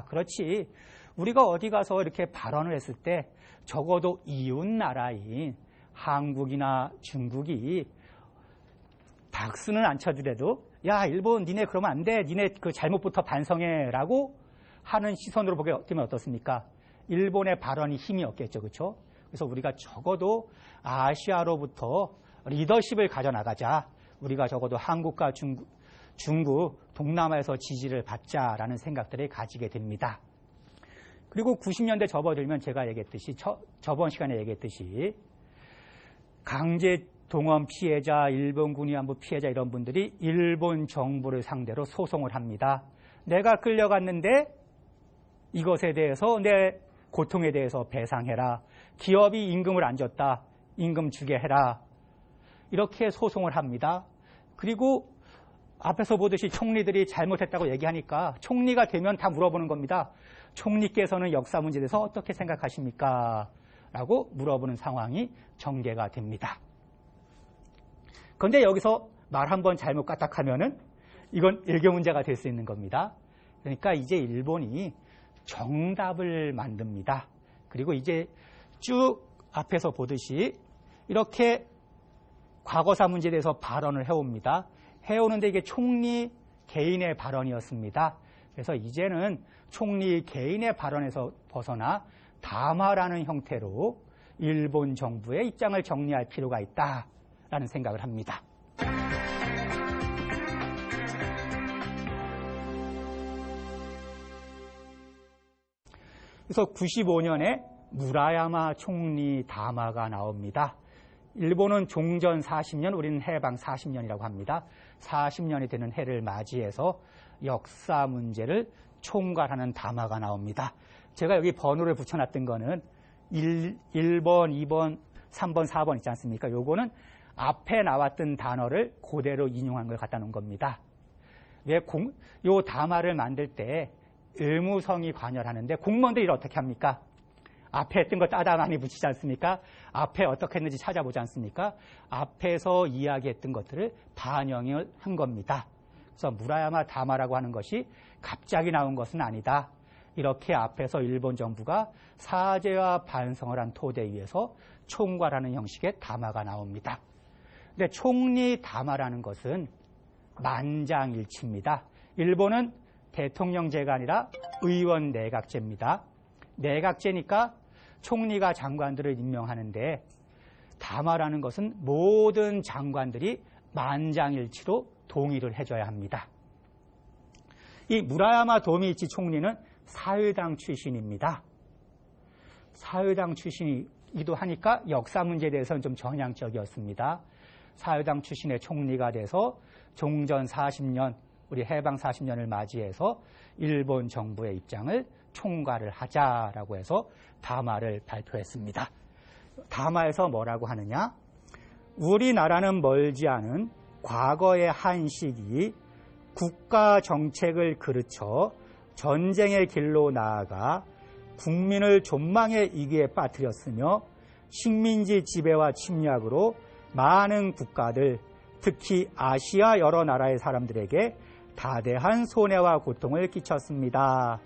그렇지. 우리가 어디 가서 이렇게 발언을 했을 때 적어도 이웃 나라인 한국이나 중국이 박수는 안 쳐주래도 야, 일본 니네 그러면 안 돼. 니네 그 잘못부터 반성해. 라고 하는 시선으로 보게 되면 어떻습니까? 일본의 발언이 힘이 없겠죠. 그렇죠? 그래서 우리가 적어도 아시아로부터 리더십을 가져나가자. 우리가 적어도 한국과 중국, 동남아에서 지지를 받자라는 생각들을 가지게 됩니다. 그리고 90년대 접어들면 제가 얘기했듯이 저번 시간에 얘기했듯이 강제 동원 피해자, 일본 군위안부 피해자 이런 분들이 일본 정부를 상대로 소송을 합니다. 내가 끌려갔는데 이것에 대해서 내 고통에 대해서 배상해라. 기업이 임금을 안 줬다. 임금 주게 해라. 이렇게 소송을 합니다. 그리고 앞에서 보듯이 총리들이 잘못했다고 얘기하니까 총리가 되면 다 물어보는 겁니다. 총리께서는 역사 문제에 대해서 어떻게 생각하십니까? 라고 물어보는 상황이 전개가 됩니다. 그런데 여기서 말 한번 잘못 까딱하면은 이건 일교 문제가 될 수 있는 겁니다. 그러니까 이제 일본이 정답을 만듭니다. 그리고 이제 쭉 앞에서 보듯이 이렇게 과거사 문제에 대해서 발언을 해옵니다. 해오는데 이게 총리 개인의 발언이었습니다. 그래서 이제는 총리 개인의 발언에서 벗어나 담화라는 형태로 일본 정부의 입장을 정리할 필요가 있다라는 생각을 합니다. 그래서 95년에 무라야마 총리 담화가 나옵니다. 일본은 종전 40년, 우리는 해방 40년이라고 합니다. 40년이 되는 해를 맞이해서 역사 문제를 총괄하는 담화가 나옵니다. 제가 여기 번호를 붙여놨던 거는 1번, 2번, 3번, 4번 있지 않습니까? 요거는 앞에 나왔던 단어를 그대로 인용한 걸 갖다 놓은 겁니다. 요 담화를 만들 때 의무성이 관여하는데 공무원들이 어떻게 합니까? 앞에 했던 거 따다 많이 붙이지 않습니까? 앞에 어떻게 했는지 찾아보지 않습니까? 앞에서 이야기했던 것들을 반영을 한 겁니다. 그래서 무라야마 담화라고 하는 것이 갑자기 나온 것은 아니다. 이렇게 앞에서 일본 정부가 사죄와 반성을 한 토대 위에서 총괄하는 형식의 담화가 나옵니다. 근데 총리 담화라는 것은 만장일치입니다. 일본은 대통령제가 아니라 의원 내각제입니다. 내각제니까 총리가 장관들을 임명하는데 담화라는 것은 모든 장관들이 만장일치로 동의를 해줘야 합니다. 이 무라야마 도미이치 총리는 사회당 출신입니다. 사회당 출신이기도 하니까 역사 문제에 대해서는 좀 전향적이었습니다. 사회당 출신의 총리가 돼서 종전 40년, 우리 해방 40년을 맞이해서 일본 정부의 입장을 총괄을 하자라고 해서 담화를 발표했습니다. 담화에서 뭐라고 하느냐? 우리나라는 멀지 않은 과거의 한 시기 국가 정책을 그르쳐 전쟁의 길로 나아가 국민을 존망의 위기에 빠뜨렸으며 식민지 지배와 침략으로 많은 국가들, 특히 아시아 여러 나라의 사람들에게 다대한 손해와 고통을 끼쳤습니다.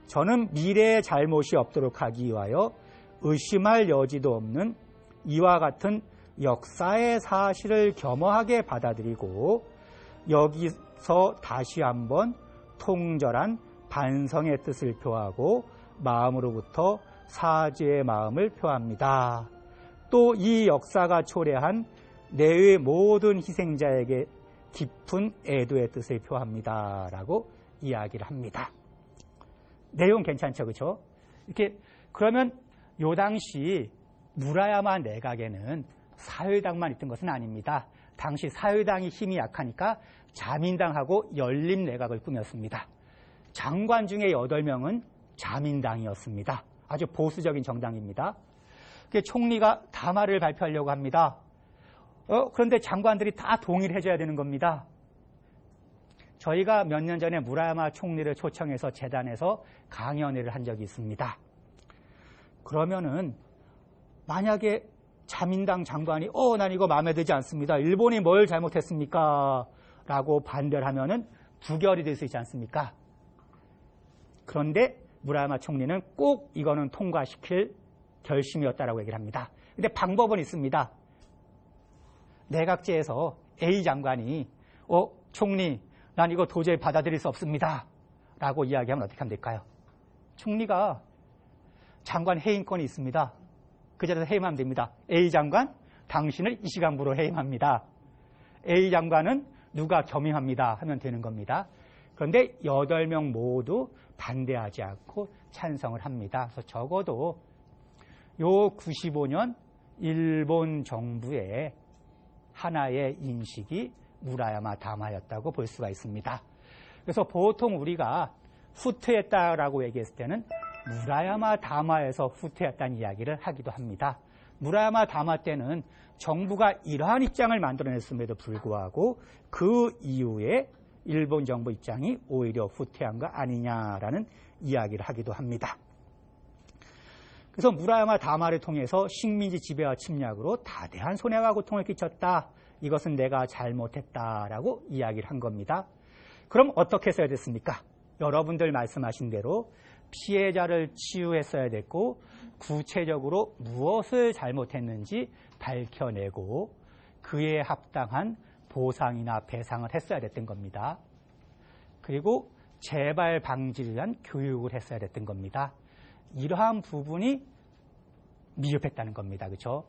저는 미래의 잘못이 없도록 하기 위하여 의심할 여지도 없는 이와 같은 역사의 사실을 겸허하게 받아들이고 여기서 다시 한번 통절한 반성의 뜻을 표하고 마음으로부터 사죄의 마음을 표합니다. 또 이 역사가 초래한 내외 모든 희생자에게 깊은 애도의 뜻을 표합니다. 라고 이야기를 합니다. 내용 괜찮죠? 그렇죠? 이렇게 그러면 요 당시 무라야마 내각에는 사회당만 있던 것은 아닙니다. 당시 사회당이 힘이 약하니까 자민당하고 열림내각을 꾸몄습니다. 장관 중에 8명은 자민당이었습니다. 아주 보수적인 정당입니다. 총리가 담화를 발표하려고 합니다. 그런데 장관들이 다 동의를 해줘야 되는 겁니다. 저희가 몇 년 전에 무라야마 총리를 초청해서 재단에서 강연회를 한 적이 있습니다. 그러면은 만약에 자민당 장관이 난 이거 마음에 들지 않습니다. 일본이 뭘 잘못했습니까? 라고 반대를 하면은 부결이 될 수 있지 않습니까? 그런데 무라야마 총리는 꼭 이거는 통과시킬 결심이었다라고 얘기를 합니다. 근데 방법은 있습니다. 내각제에서 A 장관이 총리 난 이거 도저히 받아들일 수 없습니다. 라고 이야기하면 어떻게 하면 될까요? 총리가 장관 해임권이 있습니다. 그 자리에서 해임하면 됩니다. A 장관, 당신을 이 시간부로 해임합니다. A 장관은 누가 겸임합니다 하면 되는 겁니다. 그런데 8명 모두 반대하지 않고 찬성을 합니다. 그래서 적어도 요 95년 일본 정부의 하나의 인식이 무라야마 담화였다고 볼 수가 있습니다. 그래서 보통 우리가 후퇴했다라고 얘기했을 때는 무라야마 담화에서 후퇴했다는 이야기를 하기도 합니다. 무라야마 담화 때는 정부가 이러한 입장을 만들어냈음에도 불구하고 그 이후에 일본 정부 입장이 오히려 후퇴한 거 아니냐라는 이야기를 하기도 합니다. 그래서 무라야마 담화를 통해서 식민지 지배와 침략으로 다대한 손해와 고통을 끼쳤다. 이것은 내가 잘못했다라고 이야기를 한 겁니다. 그럼 어떻게 했어야 됐습니까? 여러분들 말씀하신 대로 피해자를 치유했어야 됐고 구체적으로 무엇을 잘못했는지 밝혀내고 그에 합당한 보상이나 배상을 했어야 됐던 겁니다. 그리고 재발 방지를 위한 교육을 했어야 됐던 겁니다. 이러한 부분이 미흡했다는 겁니다. 그렇죠?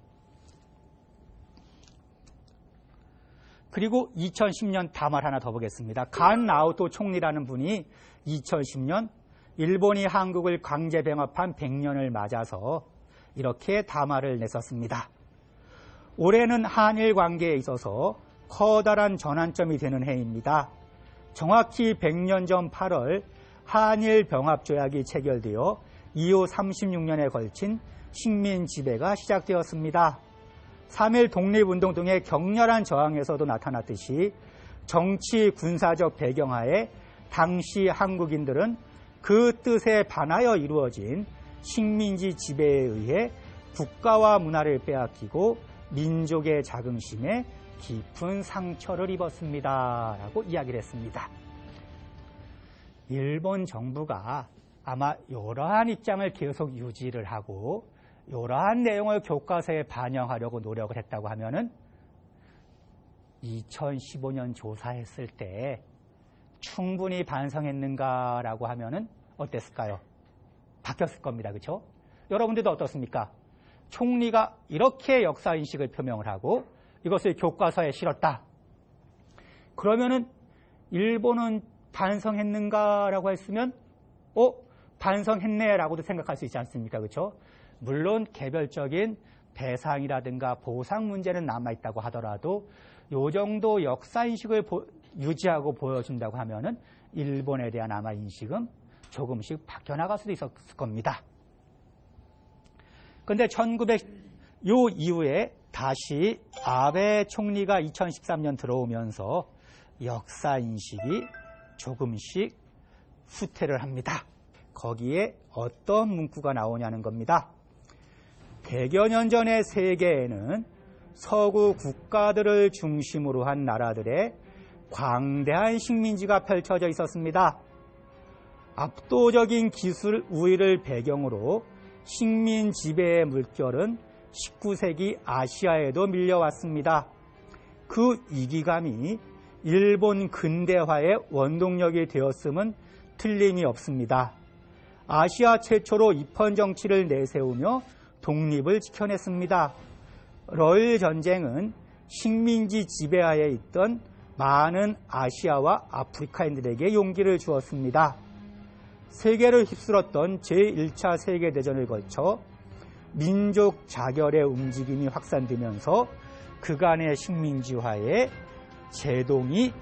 그리고 2010년 담화를 하나 더 보겠습니다. 간 나오토 총리라는 분이 2010년 일본이 한국을 강제 병합한 100년을 맞아서 이렇게 담화를 냈었습니다. 올해는 한일 관계에 있어서 커다란 전환점이 되는 해입니다. 정확히 100년 전 8월 한일 병합조약이 체결되어 이후 36년에 걸친 식민 지배가 시작되었습니다. 3.1 독립운동 등의 격렬한 저항에서도 나타났듯이 정치 군사적 배경하에 당시 한국인들은 그 뜻에 반하여 이루어진 식민지 지배에 의해 국가와 문화를 빼앗기고 민족의 자긍심에 깊은 상처를 입었습니다. 라고 이야기를 했습니다. 일본 정부가 아마 이러한 입장을 계속 유지를 하고 이러한 내용을 교과서에 반영하려고 노력을 했다고 하면은 2015년 조사했을 때 충분히 반성했는가라고 하면은 어땠을까요? 바뀌었을 겁니다. 그렇죠? 여러분들도 어떻습니까? 총리가 이렇게 역사인식을 표명을 하고 이것을 교과서에 실었다. 그러면은 일본은 반성했는가라고 했으면 반성했네라고도 생각할 수 있지 않습니까? 그렇죠? 물론 개별적인 배상이라든가 보상 문제는 남아있다고 하더라도 이 정도 역사인식을 유지하고 보여준다고 하면은 일본에 대한 아마 인식은 조금씩 바뀌어나갈 수도 있었을 겁니다. 그런데 요 이후에 다시 아베 총리가 2013년 들어오면서 역사인식이 조금씩 후퇴를 합니다. 거기에 어떤 문구가 나오냐는 겁니다. 100여 년 전의 세계에는 서구 국가들을 중심으로 한 나라들의 광대한 식민지가 펼쳐져 있었습니다. 압도적인 기술 우위를 배경으로 식민 지배의 물결은 19세기 아시아에도 밀려왔습니다. 그 위기감이 일본 근대화의 원동력이 되었음은 틀림이 없습니다. 아시아 최초로 입헌 정치를 내세우며 독립을 지켜냈습니다. 러일 전쟁은 식민지 지배하에 있던 많은 아시아와 아프리카인들에게 용기를 주었습니다. 세계를 휩쓸었던 제1차 세계대전을 거쳐 민족 자결의 움직임이 확산되면서 그간의 식민지화에 제동이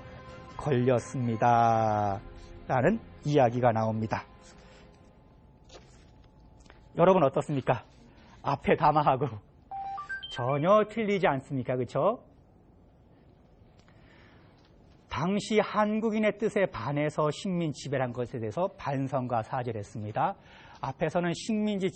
걸렸습니다. 라는 이야기가 나옵니다. 여러분 어떻습니까? 앞에 담화하고 전혀 틀리지 않습니까? 그렇죠? 당시 한국인의 뜻에 반해서 식민 지배를 한 것에 대해서 반성과 사죄를 했습니다. 앞에서는 식민지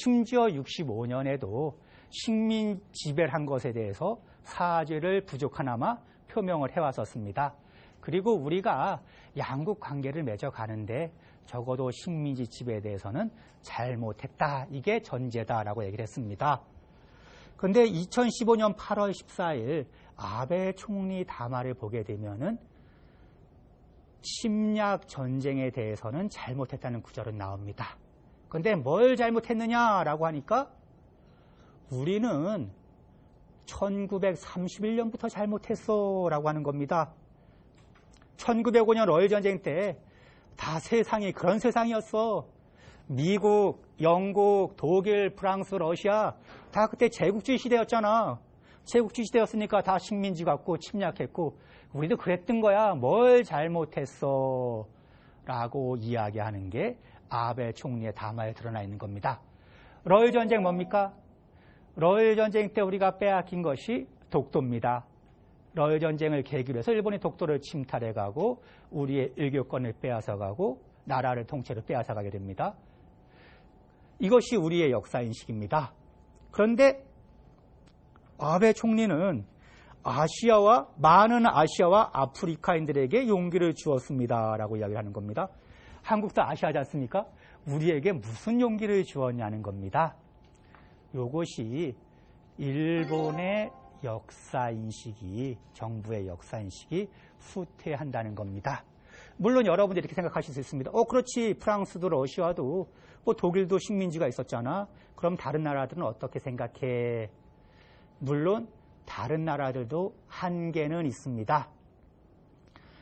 심지어 65년에도 식민 지배를 한 것에 대해서 사죄를 부족하나마 표명을 해왔었습니다. 그리고 우리가 양국 관계를 맺어가는데 적어도 식민지 지배에 대해서는 잘못했다. 이게 전제다라고 얘기를 했습니다. 그런데 2015년 8월 14일 아베 총리 담화를 보게 되면은 침략 전쟁에 대해서는 잘못했다는 구절은 나옵니다. 그런데 뭘 잘못했느냐라고 하니까 우리는 1931년부터 잘못했어라고 하는 겁니다. 1905년 러일 전쟁 때 다 세상이 그런 세상이었어. 미국, 영국, 독일, 프랑스, 러시아 다 그때 제국주의 시대였잖아. 제국주의 시대였으니까 다 식민지 같고 침략했고 우리도 그랬던 거야. 뭘 잘못했어 라고 이야기하는 게 아베 총리의 담화에 드러나 있는 겁니다. 러일 전쟁 뭡니까? 러일 전쟁 때 우리가 빼앗긴 것이 독도입니다. 러일 전쟁을 계기로 해서 일본이 독도를 침탈해가고 우리의 일교권을 빼앗아가고 나라를 통째로 빼앗아가게 됩니다. 이것이 우리의 역사인식입니다. 그런데 아베 총리는 많은 아시아와 아프리카인들에게 용기를 주었습니다라고 이야기를 하는 겁니다. 한국도 아시아지 않습니까? 우리에게 무슨 용기를 주었냐는 겁니다. 이것이 일본의 역사인식이, 정부의 역사인식이 후퇴한다는 겁니다. 물론 여러분들이 이렇게 생각하실 수 있습니다. 그렇지. 프랑스도 러시아도 독일도 식민지가 있었잖아. 그럼 다른 나라들은 어떻게 생각해? 물론 다른 나라들도 한계는 있습니다.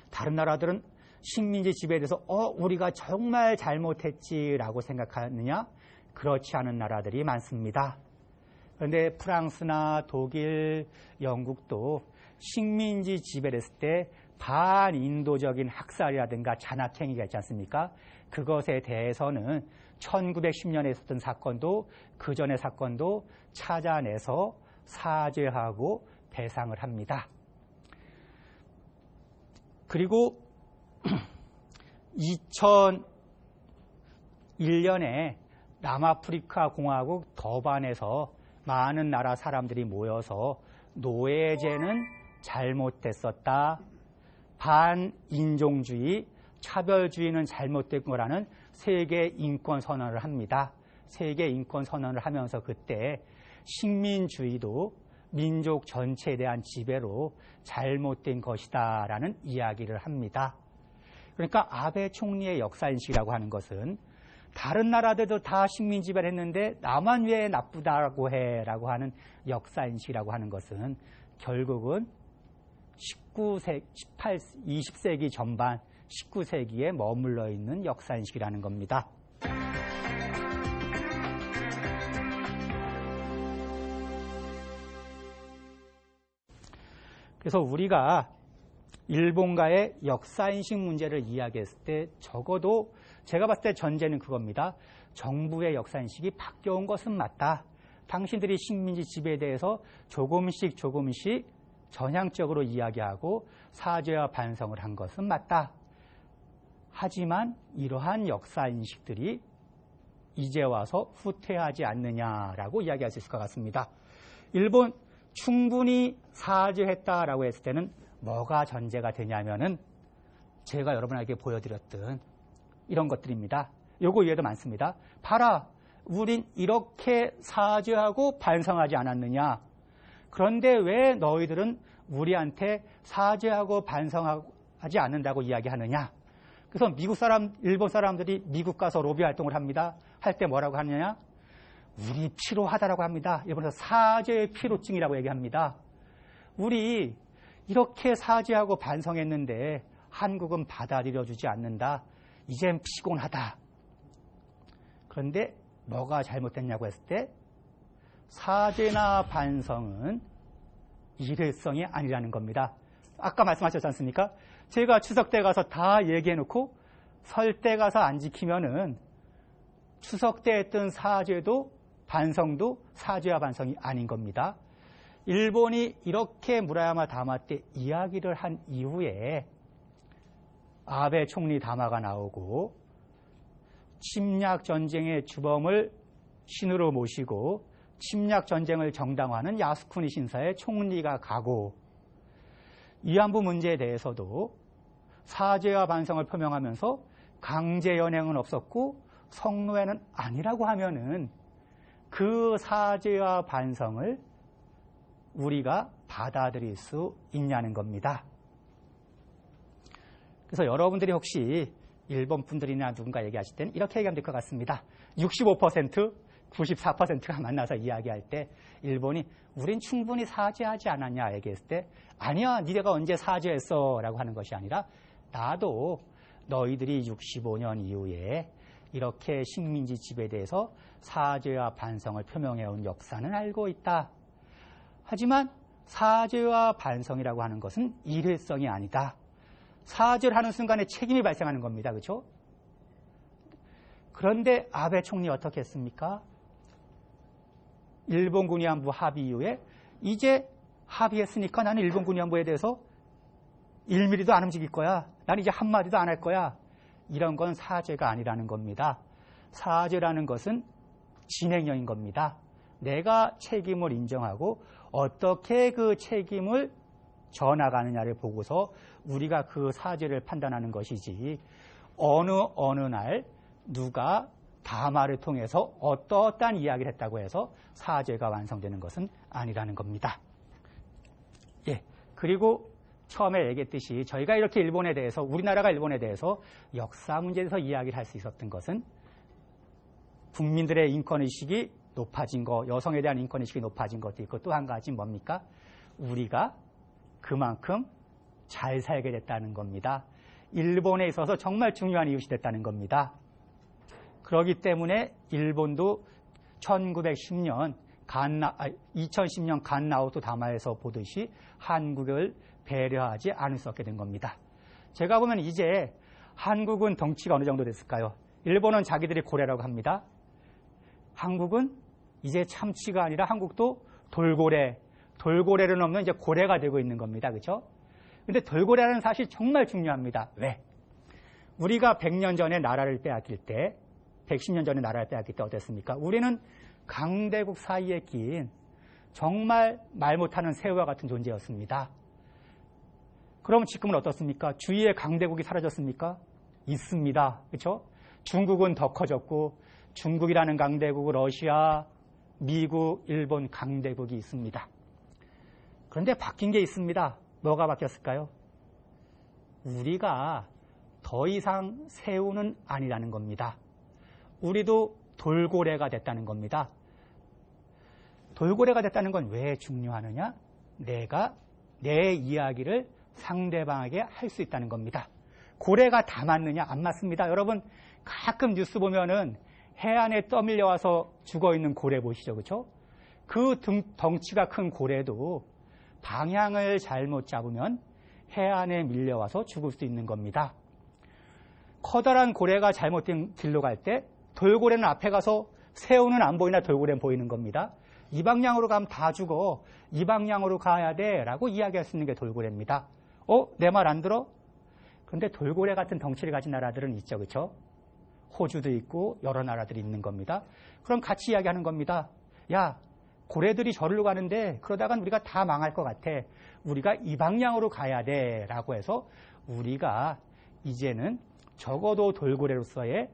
다른 나라들은 식민지 지배에 대해서 우리가 정말 잘못했지라고 생각하느냐? 그렇지 않은 나라들이 많습니다. 그런데 프랑스나 독일, 영국도 식민지 지배를 했을 때 반인도적인 학살이라든가 잔학행위가 있지 않습니까? 그것에 대해서는 1910년에 있었던 사건도 그 전의 사건도 찾아내서 사죄하고 배상을 합니다. 그리고 2001년에 남아프리카 공화국 더반에서 많은 나라 사람들이 모여서 노예제는 잘못됐었다. 반인종주의, 차별주의는 잘못된 거라는 세계 인권 선언을 합니다. 세계 인권 선언을 하면서 그때 식민주의도 민족 전체에 대한 지배로 잘못된 것이다라는 이야기를 합니다. 그러니까 아베 총리의 역사인식이라고 하는 것은 다른 나라들도 다 식민 지배를 했는데 나만 왜 나쁘다고 해라고 하는 역사인식이라고 하는 것은 결국은 20세기 전반 19세기에 머물러 있는 역사인식이라는 겁니다. 그래서 우리가 일본과의 역사인식 문제를 이야기했을 때 적어도 제가 봤을 때 전제는 그겁니다. 정부의 역사인식이 바뀌어온 것은 맞다. 당신들이 식민지 지배에 대해서 조금씩 전향적으로 이야기하고 사죄와 반성을 한 것은 맞다. 하지만 이러한 역사인식들이 이제 와서 후퇴하지 않느냐라고 이야기할 수 있을 것 같습니다. 일본 충분히 사죄했다라고 했을 때는 뭐가 전제가 되냐면은 제가 여러분에게 보여드렸던 이런 것들입니다. 요거 이외에도 많습니다. 봐라, 우린 이렇게 사죄하고 반성하지 않았느냐. 그런데 왜 너희들은 우리한테 사죄하고 반성하지 않는다고 이야기하느냐. 그래서 미국 사람, 일본 사람들이 미국 가서 로비 활동을 합니다. 할 때 뭐라고 하느냐? 우리 피로하다라고 합니다. 일본에서 사죄의 피로증이라고 얘기합니다. 우리 이렇게 사죄하고 반성했는데 한국은 받아들여주지 않는다. 이젠 피곤하다. 그런데 뭐가 잘못됐냐고 했을 때 사죄나 반성은 일회성이 아니라는 겁니다. 아까 말씀하셨지 않습니까? 제가 추석 때 가서 다 얘기해놓고 설 때 가서 안 지키면은 추석 때 했던 사죄도 반성도 사죄와 반성이 아닌 겁니다. 일본이 이렇게 무라야마 다마 때 이야기를 한 이후에 아베 총리 담화가 나오고 침략 전쟁의 주범을 신으로 모시고 침략 전쟁을 정당화하는 야스쿠니 신사의 총리가 가고 위안부 문제에 대해서도 사죄와 반성을 표명하면서 강제 연행은 없었고 성노예는 아니라고 하면은 그 사죄와 반성을 우리가 받아들일 수 있냐는 겁니다. 그래서 여러분들이 혹시 일본 분들이나 누군가 얘기하실 때는 이렇게 얘기하면 될 것 같습니다. 65%, 94%가 만나서 이야기할 때 일본이 우린 충분히 사죄하지 않았냐 얘기했을 때 아니야, 니네가 언제 사죄했어 라고 하는 것이 아니라 나도 너희들이 65년 이후에 이렇게 식민지 지배에 대해서 사죄와 반성을 표명해온 역사는 알고 있다. 하지만 사죄와 반성이라고 하는 것은 일회성이 아니다. 사죄를 하는 순간에 책임이 발생하는 겁니다. 그렇죠? 그런데 아베 총리 어떻게 했습니까? 일본군 위안부 합의 이후에 이제 합의했으니까 나는 일본군 위안부에 대해서 1mm도 안 움직일 거야. 나는 이제 한마디도 안 할 거야. 이런 건 사죄가 아니라는 겁니다. 사죄라는 것은 진행형인 겁니다. 내가 책임을 인정하고 어떻게 그 책임을 져나가느냐를 보고서 우리가 그 사죄를 판단하는 것이지 어느 날 누가 담화를 통해서 어떠한 이야기를 했다고 해서 사죄가 완성되는 것은 아니라는 겁니다. 예, 그리고 처음에 얘기했듯이 저희가 이렇게 일본에 대해서 우리나라가 일본에 대해서 역사 문제에 대해서 이야기를 할 수 있었던 것은 국민들의 인권의식이 높아진 거, 여성에 대한 인권의식이 높아진 것도 있고 또 한 가지 뭡니까? 우리가 그만큼 잘 살게 됐다는 겁니다. 일본에 있어서 정말 중요한 이웃이 됐다는 겁니다. 그렇기 때문에 일본도 2010년 간나우토 담화에서 보듯이 한국을 배려하지 않을 수 없게 된 겁니다. 제가 보면 이제 한국은 덩치가 어느 정도 됐을까요? 일본은 자기들이 고래라고 합니다. 한국은 이제 참치가 아니라 한국도 돌고래를 넘는 이제 고래가 되고 있는 겁니다. 그렇죠? 근데 돌고래라는 사실 정말 중요합니다. 왜? 우리가 100년 전에 나라를 빼앗길 때, 110년 전에 나라를 빼앗길 때 어땠습니까? 우리는 강대국 사이에 낀 정말 말 못하는 새우와 같은 존재였습니다. 그럼 지금은 어떻습니까? 주위에 강대국이 사라졌습니까? 있습니다. 그렇죠? 중국은 더 커졌고 중국이라는 강대국, 러시아, 미국, 일본 강대국이 있습니다. 그런데 바뀐 게 있습니다. 뭐가 바뀌었을까요? 우리가 더 이상 새우는 아니라는 겁니다. 우리도 돌고래가 됐다는 겁니다. 돌고래가 됐다는 건 왜 중요하느냐? 내가 내 이야기를 상대방에게 할 수 있다는 겁니다. 고래가 다 맞느냐? 안 맞습니다. 여러분 가끔 뉴스 보면은 해안에 떠밀려와서 죽어있는 고래 보시죠. 그렇죠? 그 덩치가 큰 고래도 방향을 잘못 잡으면 해안에 밀려와서 죽을 수 있는 겁니다. 커다란 고래가 잘못된 길로 갈 때 돌고래는 앞에 가서 새우는 안 보이나 돌고래는 보이는 겁니다. 이 방향으로 가면 다 죽어. 이 방향으로 가야 돼 라고 이야기할 수 있는 게 돌고래입니다. 내 말 안 들어? 그런데 돌고래 같은 덩치를 가진 나라들은 있죠. 그렇죠? 호주도 있고 여러 나라들이 있는 겁니다. 그럼 같이 이야기하는 겁니다. 야, 고래들이 저리로 가는데 그러다간 우리가 다 망할 것 같아. 우리가 이 방향으로 가야 돼. 라고 해서 우리가 이제는 적어도 돌고래로서의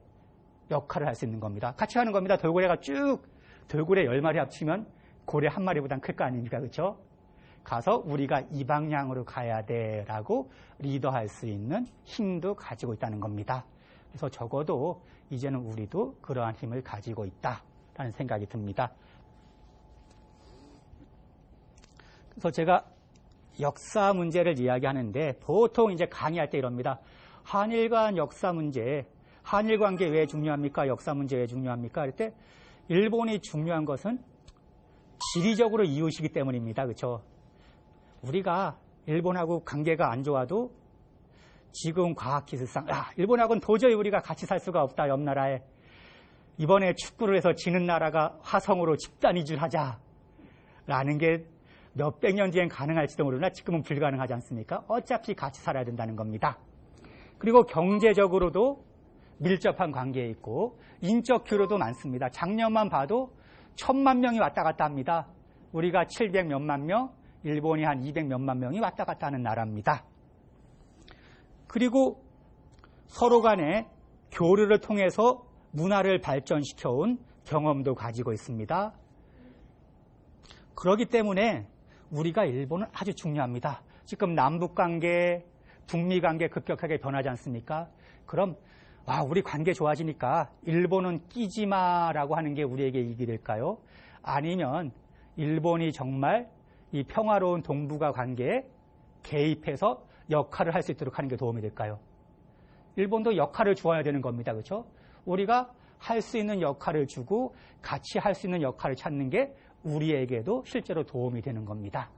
역할을 할 수 있는 겁니다. 같이 가는 겁니다. 돌고래가 쭉 돌고래 10마리 합치면 고래 1마리보단 클 거 아닙니까? 그렇죠? 가서 우리가 이 방향으로 가야 돼 라고 리더할 수 있는 힘도 가지고 있다는 겁니다. 그래서 적어도 이제는 우리도 그러한 힘을 가지고 있다라는 생각이 듭니다. 그래서 제가 역사 문제를 이야기하는데 보통 이제 강의할 때 이럽니다. 한일 간 역사 문제, 한일 관계 왜 중요합니까? 역사 문제 왜 중요합니까? 그럴 때 일본이 중요한 것은 지리적으로 이웃이기 때문입니다. 그렇죠? 우리가 일본하고 관계가 안 좋아도 지금 과학기술상 일본하고는 도저히 우리가 같이 살 수가 없다. 옆 나라에. 이번에 축구를 해서 지는 나라가 화성으로 집단 이주하자 라는 게 몇백 년 뒤엔 가능할지도 모르나 지금은 불가능하지 않습니까? 어차피 같이 살아야 된다는 겁니다. 그리고 경제적으로도 밀접한 관계에 있고 인적 교류도 많습니다. 작년만 봐도 1000만 명이 왔다 갔다 합니다. 우리가 700 몇만 명, 일본이 한 200 몇만 명이 왔다 갔다 하는 나라입니다. 그리고 서로 간에 교류를 통해서 문화를 발전시켜온 경험도 가지고 있습니다. 그렇기 때문에 우리가 일본은 아주 중요합니다. 지금 남북관계, 북미관계 급격하게 변하지 않습니까? 그럼 우리 관계 좋아지니까 일본은 끼지 마라고 하는 게 우리에게 이익이 될까요? 아니면 일본이 정말 이 평화로운 동북아 관계에 개입해서 역할을 할 수 있도록 하는 게 도움이 될까요? 일본도 역할을 주어야 되는 겁니다. 그렇죠? 우리가 할 수 있는 역할을 주고 같이 할 수 있는 역할을 찾는 게 우리에게도 실제로 도움이 되는 겁니다.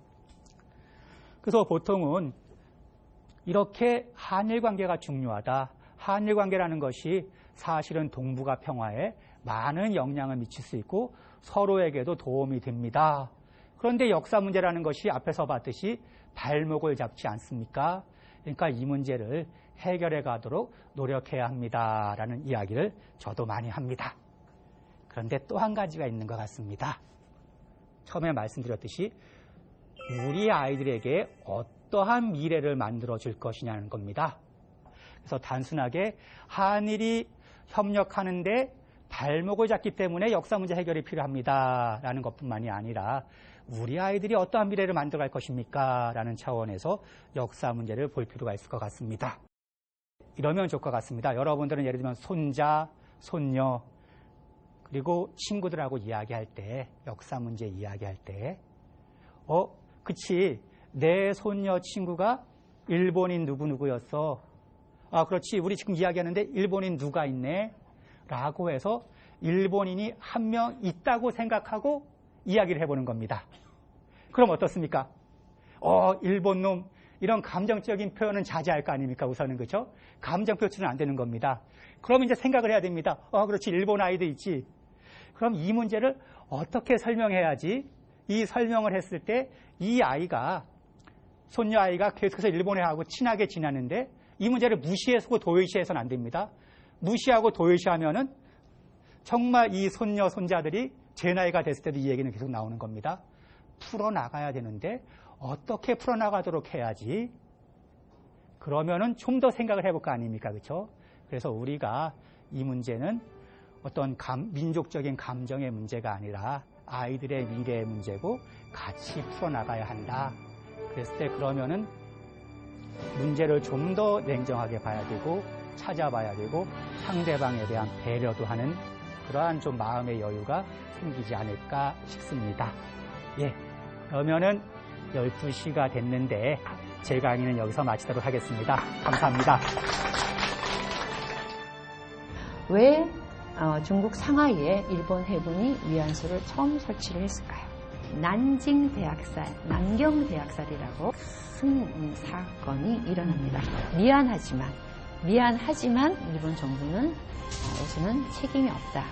그래서 보통은 이렇게 한일 관계가 중요하다. 한일 관계라는 것이 사실은 동북아 평화에 많은 영향을 미칠 수 있고 서로에게도 도움이 됩니다. 그런데 역사 문제라는 것이 앞에서 봤듯이 발목을 잡지 않습니까? 그러니까 이 문제를 해결해 가도록 노력해야 합니다라는 이야기를 저도 많이 합니다. 그런데 또 한 가지가 있는 것 같습니다. 처음에 말씀드렸듯이 우리 아이들에게 어떠한 미래를 만들어 줄 것이냐는 겁니다. 그래서 단순하게 한일이 협력하는데 발목을 잡기 때문에 역사 문제 해결이 필요합니다라는 것뿐만이 아니라 우리 아이들이 어떠한 미래를 만들어갈 것입니까? 라는 차원에서 역사 문제를 볼 필요가 있을 것 같습니다. 이러면 좋을 것 같습니다. 여러분들은 예를 들면 손자, 손녀, 그리고 친구들하고 이야기할 때, 역사 문제 이야기할 때, 그치, 내 손녀 친구가 일본인 누구누구였어. 그렇지, 우리 지금 이야기하는데 일본인 누가 있네? 라고 해서 일본인이 한 명 있다고 생각하고 이야기를 해보는 겁니다. 그럼 어떻습니까? 일본 놈, 이런 감정적인 표현은 자제할 거 아닙니까? 우선은, 그렇죠? 감정 표출은 안 되는 겁니다. 그럼 이제 생각을 해야 됩니다. 그렇지, 일본 아이도 있지. 그럼 이 문제를 어떻게 설명해야지? 이 설명을 했을 때 이 아이가, 손녀 아이가 계속해서 일본 애하고 친하게 지내는데 이 문제를 무시해서 도외시해서는 안 됩니다. 무시하고 도외시하면은 정말 이 손녀, 손자들이 제 나이가 됐을 때도 이 얘기는 계속 나오는 겁니다. 풀어나가야 되는데 어떻게 풀어나가도록 해야지? 그러면은 좀 더 생각을 해볼 거 아닙니까? 그렇죠? 그래서 우리가 이 문제는 어떤 민족적인 감정의 문제가 아니라 아이들의 미래의 문제고 같이 풀어나가야 한다. 그랬을 때 그러면은 문제를 좀 더 냉정하게 봐야 되고 찾아봐야 되고 상대방에 대한 배려도 하는 그러한 좀 마음의 여유가 생기지 않을까 싶습니다. 그러면은 12시가 됐는데 제 강의는 여기서 마치도록 하겠습니다. 감사합니다. 왜 중국 상하이에 일본 해군이 위안소를 처음 설치를 했을까요? 난징 대학살, 난경 대학살이라고 큰 사건이 일어납니다. 미안하지만 일본 정부는 여기서는 책임이 없다.